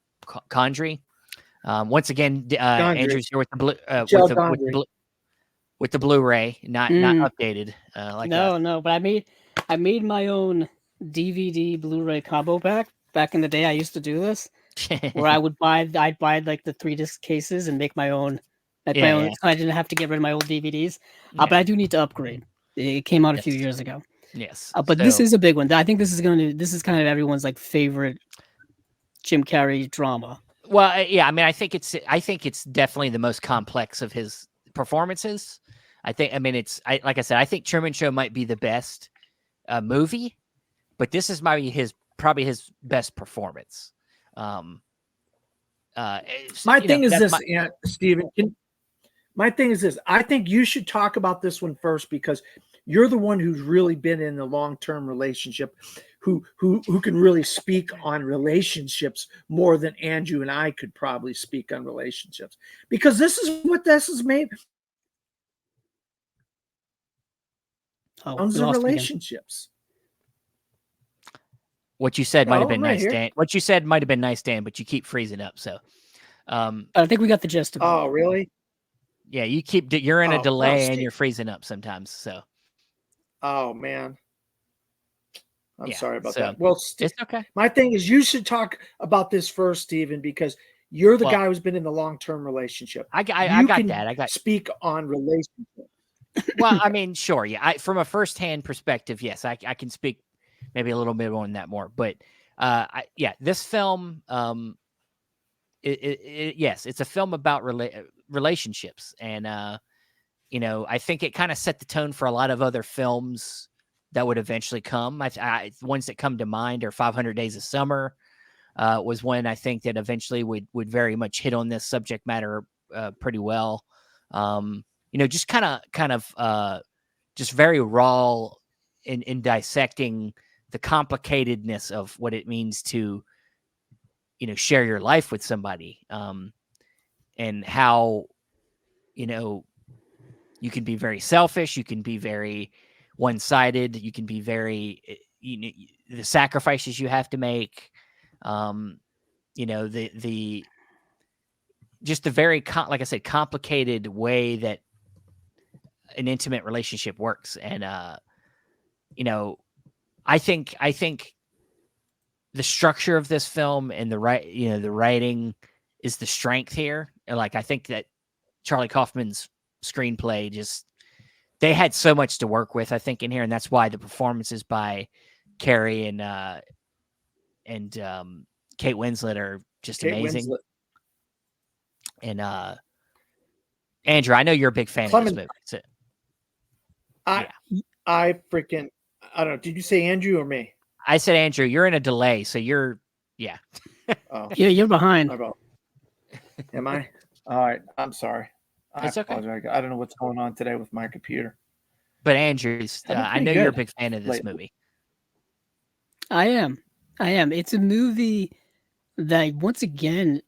Condrey. Once again, Andrew's here with the with the Blu-ray, not updated like us. No, but I made my own DVD Blu-ray combo pack. Back in the day, I used to do this, where I'd buy like the 3-disc cases and make my own, So I didn't have to get rid of my old DVDs. But I do need to upgrade. It came out a few years ago. Yes, but this is a big one. I think this is kind of everyone's like favorite Jim Carrey drama. Well, yeah, I mean, I think it's definitely the most complex of his performances. Like I said, I think Truman Show might be the best movie, but this is probably his best performance. My thing is this, Steven. My thing is this. I think you should talk about this one first because you're the one who's really been in a long-term relationship, who can really speak on relationships more than Andrew and I could probably speak on relationships, because this is what this is made. Relationships. What you said might have been nice, Dan. What you said might have been nice, Dan, but you keep freezing up. So, I think we got the gist of it. Oh, really? Yeah, you're in a delay and you're freezing up sometimes. So, oh man, I'm sorry about that. Well, it's okay. My thing is, you should talk about this first, Steven, because You're the Well, guy who's been in the long-term relationship. I You got can that. I got. speak on relationship. Well, I mean, sure, yeah. From a firsthand perspective, yes, I can speak maybe a little bit on that more. But yeah, this film, yes, it's a film about relationships, and I think it kind of set the tone for a lot of other films that would eventually come. Ones that come to mind are 500 Days of Summer. Was one I think that eventually would very much hit on this subject matter pretty well. Just kind of just very raw in dissecting the complicatedness of what it means to share your life with somebody, and how you can be very selfish, you can be very one-sided, you can be very the sacrifices you have to make, the just the very like I said, complicated way that an intimate relationship works. And I think the structure of this film and the writing is the strength here. And like I think that Charlie Kaufman's screenplay they had so much to work with, I think, in here, and that's why the performances by Carrey and Kate Winslet are just Kate amazing. Winslet. And Andrew, I know you're a big fan of this movie. So, I freaking, I don't know. Did you say Andrew or me? I said Andrew. You're in a delay, so you're Oh, Yeah, you're behind. Am I? All right. I'm sorry. It's okay. Apologize. I don't know what's going on today with my computer. But Andrew, I know you're a big fan of this lately. movie. I am. It's a movie that, once again,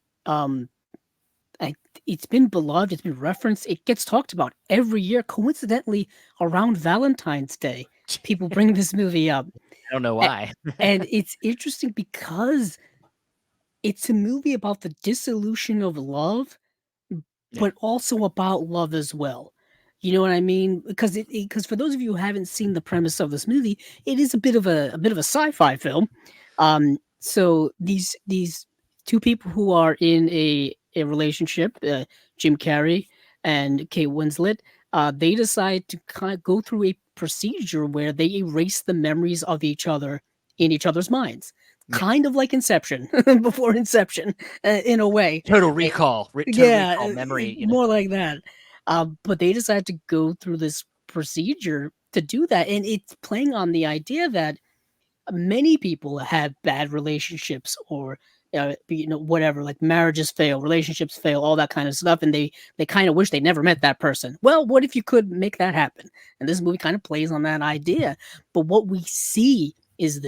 it's been beloved. It's been referenced. It gets talked about every year. Coincidentally, around Valentine's Day, people bring this movie up. I don't know why. And it's interesting because it's a movie about the dissolution of love, but also about love as well. You know what I mean? Because for those of you who haven't seen the premise of this movie, it is a bit of a sci-fi film. So these two people who are in a relationship, Jim Carrey and Kate Winslet, they decide to kind of go through a procedure where they erase the memories of each other in each other's minds. Yeah. Kind of like Inception, before Inception, in a way. Total recall. Recall memory. More like that. But they decide to go through this procedure to do that. And it's playing on the idea that many people have bad relationships, or whatever, like marriages fail, relationships fail, all that kind of stuff, and they kind of wish they never met that person. Well, what if you could make that happen? And this movie kind of plays on that idea. But what we see is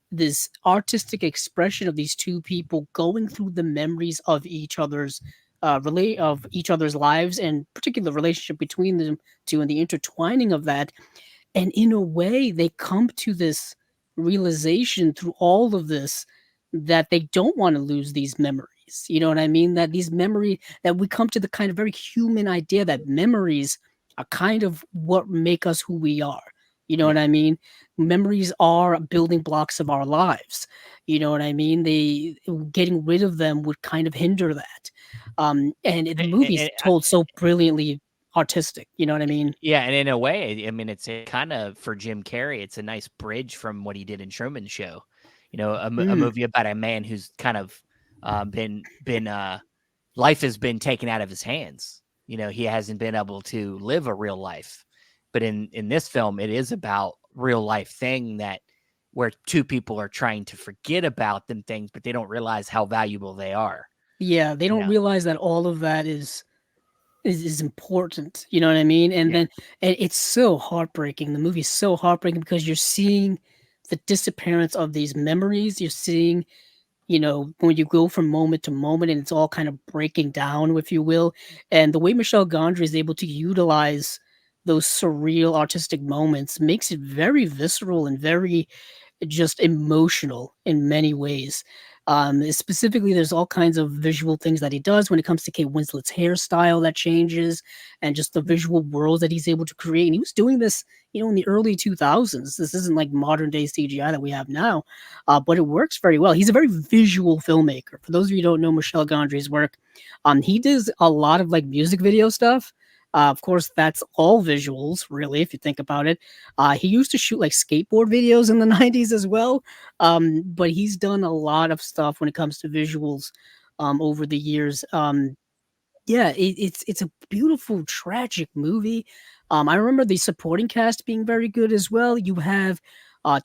this artistic expression of these two people going through the memories of each other's lives, and particular relationship between them two, and the intertwining of that. And in a way, they come to this realization through all of this that they don't want to lose these memories. You know what I mean? That we come to the kind of very human idea that memories are kind of what make us who we are. You know what I mean? Memories are building blocks of our lives. You know what I mean? Getting rid of them would kind of hinder that. And the movie's told so brilliantly artistic. You know what I mean? Yeah, and in a way, I mean, it's kind of, for Jim Carrey, it's a nice bridge from what he did in Truman Show. A movie about a man who's kind of been life has been taken out of his hands. He hasn't been able to live a real life. But in this film, it is about real life thing where two people are trying to forget about them things, but they don't realize how valuable they are. Yeah, they don't realize that all of that is important. You know what I mean? And then it's so heartbreaking. The movie is so heartbreaking because you're seeing the disappearance of these memories. You're seeing, when you go from moment to moment, and it's all kind of breaking down, if you will. And the way Michel Gondry is able to utilize those surreal artistic moments makes it very visceral and very just emotional in many ways. Specifically, there's all kinds of visual things that he does when it comes to Kate Winslet's hairstyle that changes, and just the visual worlds that he's able to create. And he was doing this, in the early 2000s. This isn't like modern day CGI that we have now, but it works very well. He's a very visual filmmaker. For those of you who don't know Michel Gondry's work, he does a lot of like music video stuff. Of course, that's all visuals, really, if you think about it. He used to shoot like skateboard videos in the 90s as well. But he's done a lot of stuff when it comes to visuals over the years. Yeah, it's a beautiful, tragic movie. I remember the supporting cast being very good as well. You have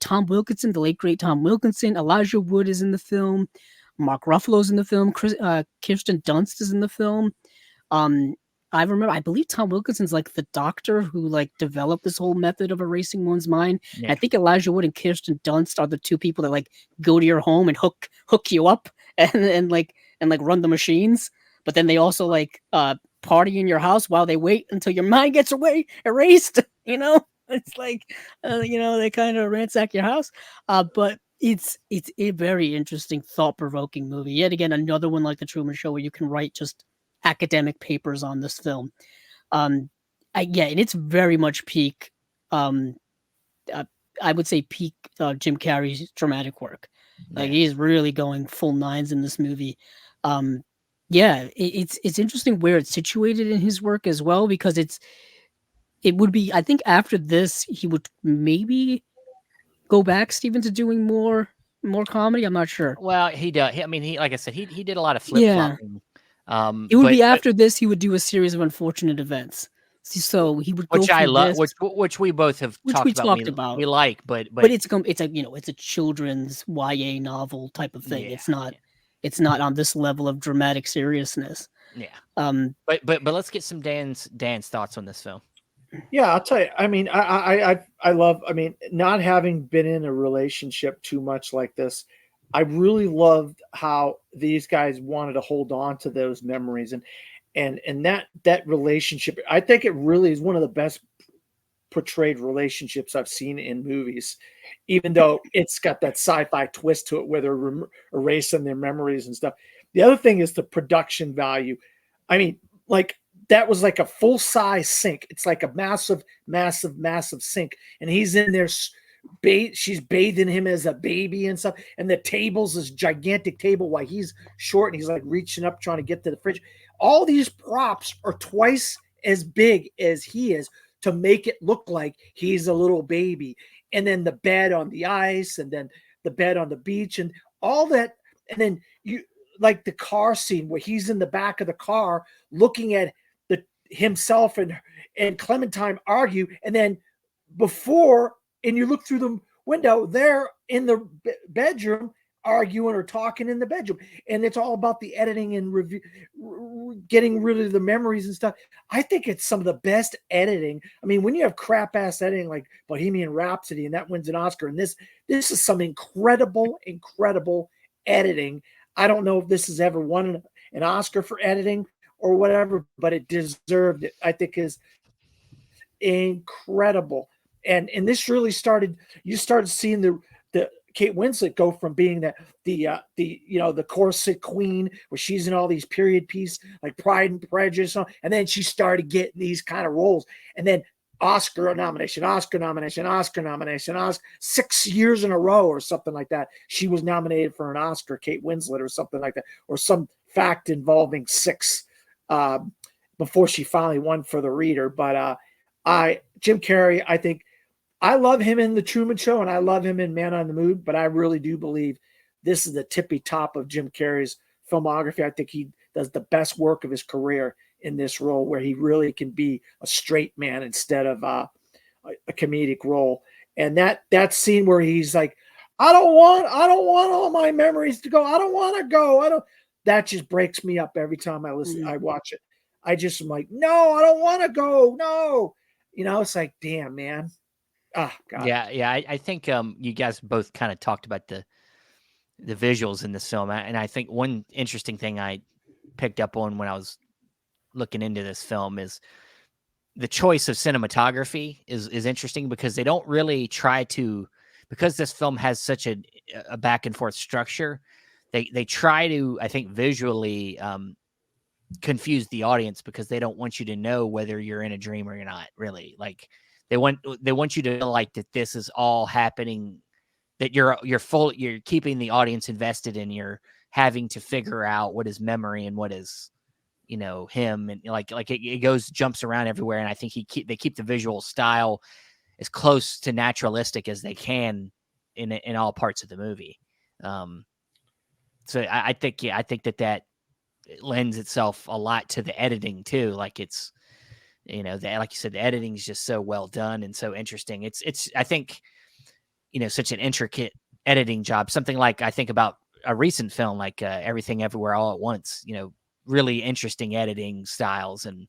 Tom Wilkinson, the late great Tom Wilkinson. Elijah Wood is in the film. Mark Ruffalo's in the film. Kirsten Dunst is in the film. Um, I believe Tom Wilkinson's like the doctor who like developed this whole method of erasing one's mind. Yeah. I think Elijah Wood and Kirsten Dunst are the two people that like go to your home and hook you up and like run the machines. But then they also like party in your house while they wait until your mind gets erased. It's like they kind of ransack your house. But it's a very interesting, thought-provoking movie. Yet again, another one like The Truman Show where you can write just academic papers on this film. And it's very much peak. I would say peak Jim Carrey's dramatic work. Like he's really going full nines in this movie. It's interesting where it's situated in his work as well, because it would be, I think after this he would maybe go back, Steven, to doing more comedy. I'm not sure. Well, he does. He like I said, he did a lot of flip Yeah. flopping. It would be after this he would do a series of unfortunate events. So he would go which I love, this, which we both have talked about. We like, but it's a children's YA novel type of thing. Yeah, it's not on this level of dramatic seriousness. Yeah. But let's get some Dan's thoughts on this film. Yeah, I'll tell you. I mean, I love. I mean, not having been in a relationship too much like this, I really loved how these guys wanted to hold on to those memories and that relationship. I think it really is one of the best portrayed relationships I've seen in movies, even though it's got that sci-fi twist to it where they're erasing their memories and stuff. The other thing is the production value. I mean, like that was like a full-size sink. It's like a massive, massive, massive sink, and he's in there. She's bathing him as a baby and stuff, and the table's this gigantic table while he's short and he's like reaching up trying to get to the fridge. All these props are twice as big as he is to make it look like he's a little baby. And then the bed on the ice, and then the bed on the beach, and all that. And then you like the car scene where he's in the back of the car looking at himself and Clementine argue, and then before, and you look through the window, they're in the bedroom arguing or talking in the bedroom. And it's all about the editing and review, getting rid of the memories and stuff. I think it's some of the best editing. I mean, when you have crap ass editing like Bohemian Rhapsody and that wins an Oscar, and this is some incredible editing. I don't know if this has ever won an Oscar for editing or whatever, but it deserved it. I think is incredible. And this really started. You started seeing the Kate Winslet go from being the corset queen where she's in all these period pieces like Pride and Prejudice, and then she started getting these kind of roles, and then Oscar nomination, 6 years in a row or something like that. She was nominated for an Oscar, Kate Winslet, or something like that, or some fact involving 6 before she finally won for The Reader. But Jim Carrey, I think. I love him in The Truman Show and I love him in Man on the Moon, but I really do believe this is the tippy top of Jim Carrey's filmography. I think he does the best work of his career in this role where he really can be a straight man instead of a comedic role. And that scene where he's like, I don't want all my memories to go. I don't want to go. That just breaks me up every time I listen. I watch it. I just am like, no, I don't want to go. No, it's like, damn, man. Oh, God. Yeah. I think you guys both kind of talked about the visuals in this film, and I think one interesting thing I picked up on when I was looking into this film is the choice of cinematography is interesting because they don't really try to, because this film has such a back and forth structure. they try to, I think, visually confuse the audience because they don't want you to know whether you're in a dream or you're not. Really, like they want you to feel like that this is all happening, that you're keeping the audience invested, and you're having to figure out what is memory and what is, him, and it jumps around everywhere. And I think they keep the visual style as close to naturalistic as they can in all parts of the movie. So I think that lends itself a lot to the editing too. Like it's, like you said, the editing is just so well done and so interesting. It's I think, such an intricate editing job. Something like I think about a recent film like Everything Everywhere All at Once. Really interesting editing styles and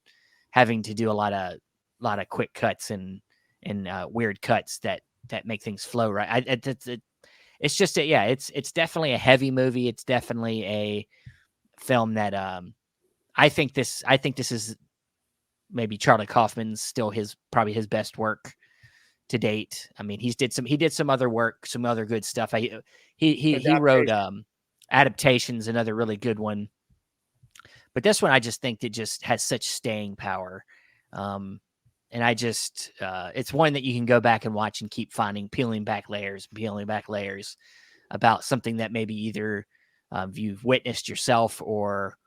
having to do a lot of quick cuts and weird cuts that make things flow right. It's just it's definitely a heavy movie. It's definitely a film that I think this is maybe Charlie Kaufman's still probably his best work to date. I mean, he did some other work, some other good stuff. He wrote Adaptations, another really good one. But this one I just think it just has such staying power. And I just it's one that you can go back and watch and keep peeling back layers about something that maybe either you've witnessed yourself or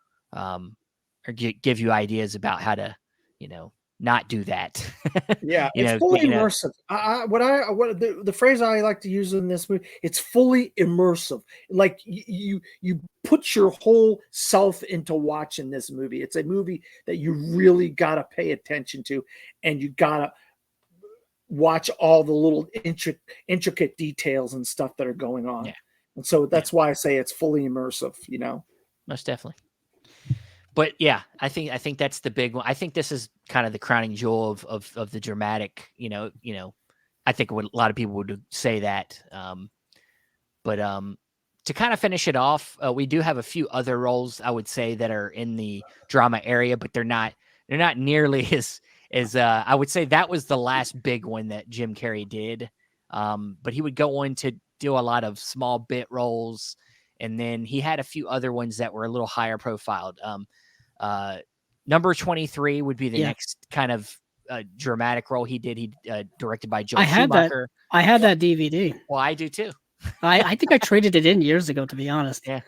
give you ideas about how to, not do that. Yeah, it's fully immersive. The phrase I like to use in this movie, it's fully immersive. Like you put your whole self into watching this movie. It's a movie that you really got to pay attention to, and you got to watch all the little intricate details and stuff that are going on. Yeah. And so that's why I say it's fully immersive, Most definitely. But yeah, I think that's the big one. I think this is kind of the crowning jewel of the dramatic, I think a lot of people would say that. But to kind of finish it off, we do have a few other roles I would say that are in the drama area, but they're not nearly as I would say that was the last big one that Jim Carrey did. But he would go on to do a lot of small bit roles, and then he had a few other ones that were a little higher profiled. Number 23 would be the next kind of dramatic role he did. He directed by Joel Schumacher. I had that DVD. Well, I do too. I think I traded it in years ago, to be honest. Yeah.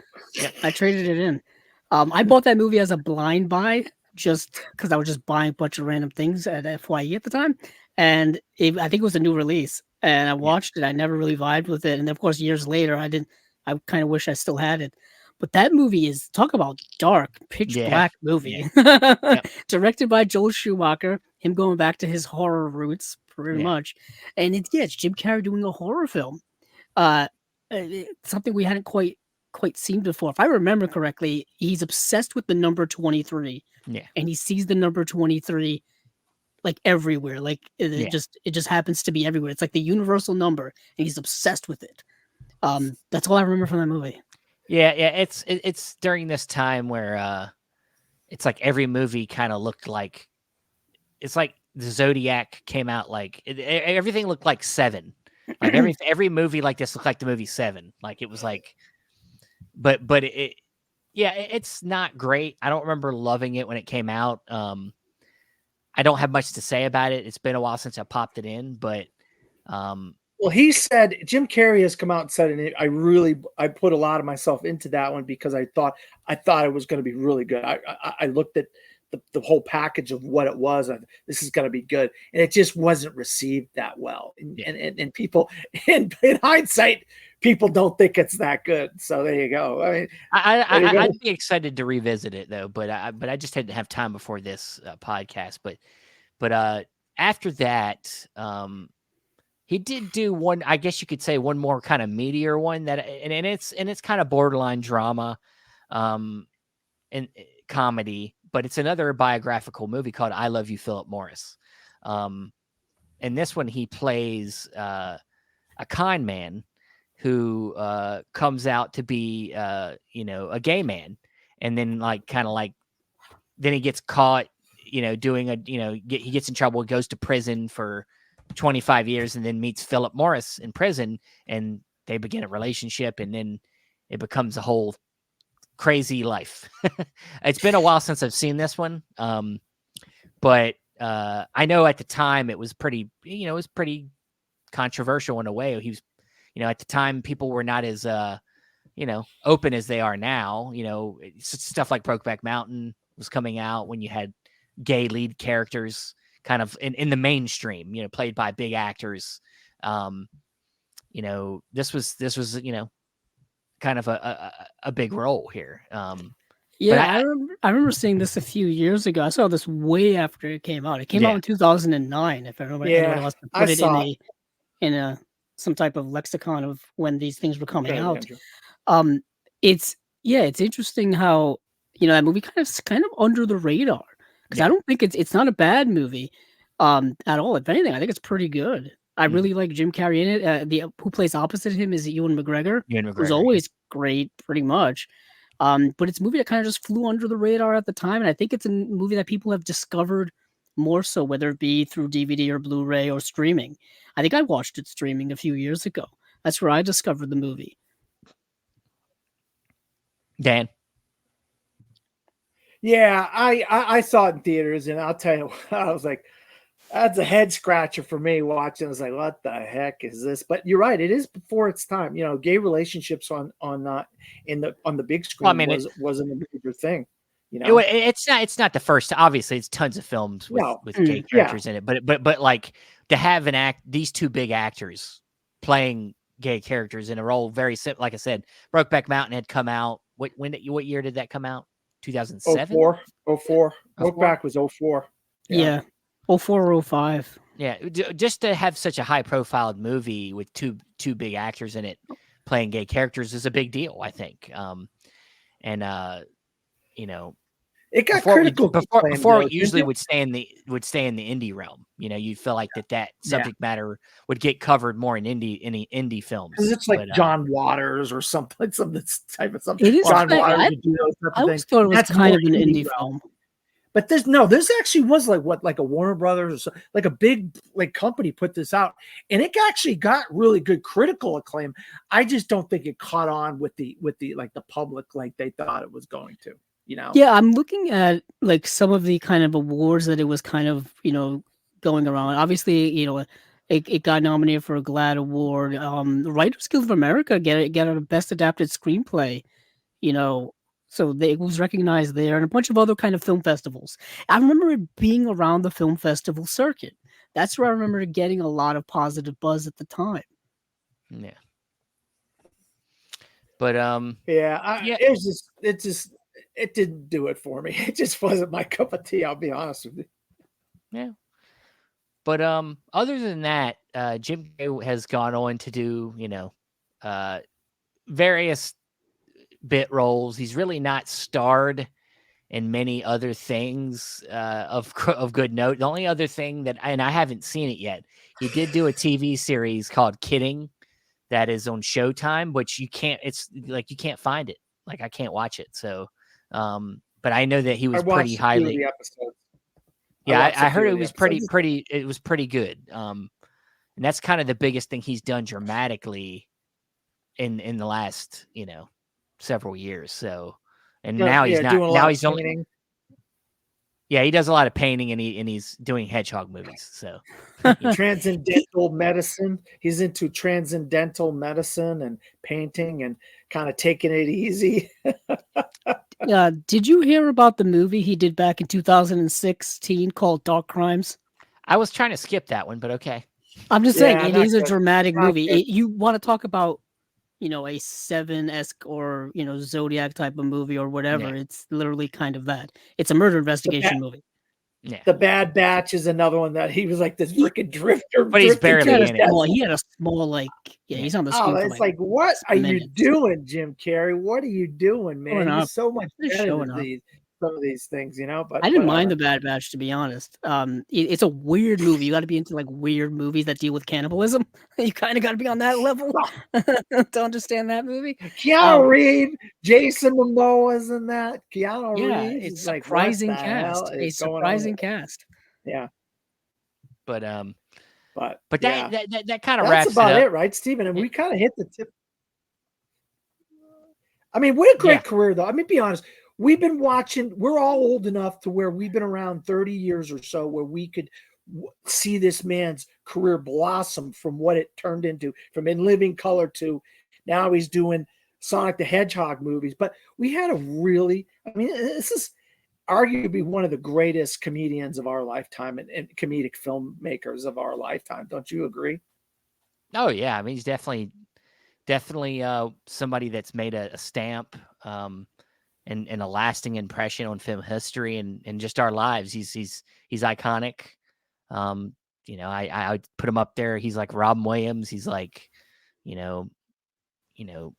I traded it in. I bought that movie as a blind buy just because I was just buying a bunch of random things at FYE at the time. And I think it was a new release. And I watched it. I never really vibed with it. And of course, years later, I kind of wish I still had it. But that movie is, talk about dark, pitch black movie. Directed by Joel Schumacher, him going back to his horror roots, pretty much. And it's Jim Carrey doing a horror film. Something we hadn't quite seen before. If I remember correctly, he's obsessed with the number 23. Yeah. And he sees the number 23 like everywhere. Like it just happens to be everywhere. It's like the universal number, and he's obsessed with it. That's all I remember from that movie. Yeah, it's during this time where it's like every movie kind of looked like, it's like the Zodiac came out, like everything looked like Seven. Like every movie like this looked like the movie Seven. Like it was like, but it's not great. I don't remember loving it when it came out. I don't have much to say about it. It's been a while since I popped it in, but well, he said, Jim Carrey has come out and said, and I put a lot of myself into that one because I thought it was going to be really good. I looked at the whole package of what it was. This is going to be good, and it just wasn't received that well. And people, in hindsight, people don't think it's that good. So there you go. I mean, I'd be excited to revisit it though, but I just didn't have time before this podcast. But after that, he did do one, I guess you could say, one more kind of meatier one that, and it's kind of borderline drama, and comedy, but it's another biographical movie called I Love You, Philip Morris. And this one, he plays a con man who comes out to be, a gay man, and then then he gets caught, doing he gets in trouble, goes to prison for 25 years, and then meets Philip Morris in prison, and they begin a relationship, and then it becomes a whole crazy life. It's been a while since I've seen this one, but I know at the time it was pretty, it was pretty controversial in a way. He was, at the time people were not as open as they are now. Stuff like Brokeback Mountain was coming out when you had gay lead characters kind of in the mainstream, played by big actors. This was kind of a big role here. Yeah, I remember seeing this a few years ago. I saw this way after it came out. It came out in 2009. If anybody Yeah, wants to I put it saw it. in a some type of lexicon of when these things were coming Go ahead, out. Andrew. It's it's interesting how that movie kind of under the radar because I don't think it's not a bad movie, at all. If anything, I think it's pretty good. I really like Jim Carrey in it. The who plays opposite him is Ewan McGregor, who's always great, pretty much. But it's a movie that kind of just flew under the radar at the time, and I think it's a movie that people have discovered more so, whether it be through DVD or Blu-ray or streaming. I think I watched it streaming a few years ago. That's where I discovered the movie. Dan. Yeah, I saw it in theaters, and I'll tell you, I was like, that's a head scratcher for me watching. I was like, what the heck is this? But you're right, it is before its time. Gay relationships on the big screen Well, I mean, wasn't a major thing. It's not the first. Obviously, it's tons of films with gay characters in it. But like to have these two big actors playing gay characters in a role very like I said, Brokeback Mountain had come out. What year did that come out? 2007? 04. Brokeback was 04. Yeah. 04 or 05. Yeah, just to have such a high-profile movie with two big actors in it playing gay characters is a big deal, I think. It got critical before it usually would stay in the indie realm. You'd feel like that subject matter would get covered more in indie films because it's like John Waters or something, some type of something. It is. John Waters. I always thought it was kind of an indie film. But this actually was like a Warner Brothers or so, like a big company put this out, and it actually got really good critical acclaim. I just don't think it caught on with the public like they thought it was going to. Yeah, I'm looking at some of the kind of awards that it was kind of going around. Obviously, it got nominated for a GLAAD award. The Writers Guild of America get a Best Adapted Screenplay. So it was recognized there, and a bunch of other kind of film festivals. I remember it being around the film festival circuit. That's where I remember getting a lot of positive buzz at the time. Yeah. But it didn't do it for me. It just wasn't my cup of tea. I'll be honest with you. Yeah. But other than that, Jim Carrey has gone on to do various bit roles. He's really not starred in many other things of good note. The only other thing and I haven't seen it yet, he did do a TV series called Kidding that is on Showtime, which you can't find it. Like I can't watch it. So, but I know that he was pretty highly. Yeah, I heard it was pretty. It was pretty good. And that's kind of the biggest thing he's done dramatically in the last several years. So, and now he's not. Now he's only. Painting. Yeah, he does a lot of painting, and he's doing hedgehog movies. So, transcendental medicine. He's into transcendental medicine and painting and kind of taking it easy. Did you hear about the movie he did back in 2016 called Dark Crimes? I was trying to skip that one, but okay. I'm just saying it is a dramatic movie. You want to talk about a Seven-esque or Zodiac type of movie or whatever. Yeah. It's literally kind of that. It's a murder investigation movie. Yeah. The Bad Batch is another one that he was like this freaking drifter. But he's barely in it. He had a small he's on the screen. Oh, it's like what are you doing, Jim Carrey? What are you doing, man? He's so much better than some of these things, But I didn't mind The Bad Batch, to be honest. It's a weird movie. You got to be into weird movies that deal with cannibalism. You kind of got to be on that level to understand that movie. Keanu Reeves, Jason Momoa's in that. Keanu Reeves, it's surprising cast. A surprising cast. Yeah, but that kind of that's wraps about it up. Right, Stephen? And we kind of hit the tip. I mean, what a Yeah. great career, though. I mean, be honest. We've been watching. We're all old enough to where we've been around 30 years or so, where we could see this man's career blossom from what it turned into, from In Living Color to now he's doing Sonic the Hedgehog movies. But we had a really, I mean, this is arguably one of the greatest comedians of our lifetime and comedic filmmakers of our lifetime. Don't you agree? Oh yeah, I mean he's definitely somebody that's made a stamp and a lasting impression on film history and just our lives. He's iconic. I would put him up there. He's like Robin Williams. He's like, you know, you know.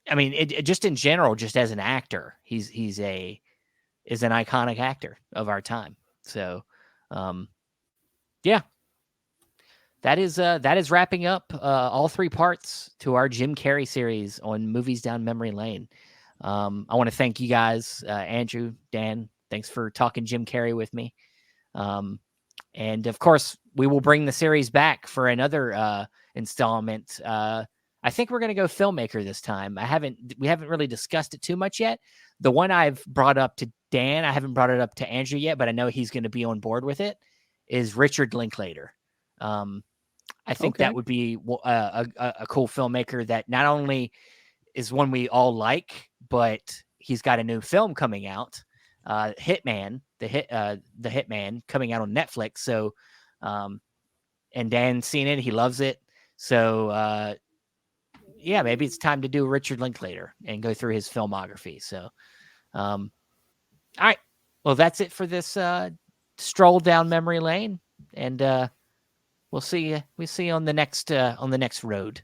I mean, it just in general, just as an actor, is an iconic actor of our time. So, yeah, that is wrapping up all 3 parts to our Jim Carrey series on Movies Down Memory Lane. I want to thank you guys, Andrew, Dan. Thanks for talking Jim Carrey with me. And of course, we will bring the series back for another installment. I think we're going to go filmmaker this time. We haven't really discussed it too much yet. The one I've brought up to Dan, I haven't brought it up to Andrew yet, but I know he's going to be on board with it, is Richard Linklater. I think that would be a cool filmmaker that not only is one we all like, but he's got a new film coming out, Hitman, the Hitman coming out on Netflix. So, and Dan's seen it. He loves it. So, yeah, maybe it's time to do Richard Linklater and go through his filmography. So, all right. Well, that's it for this stroll down memory lane. And we'll see you on the next road.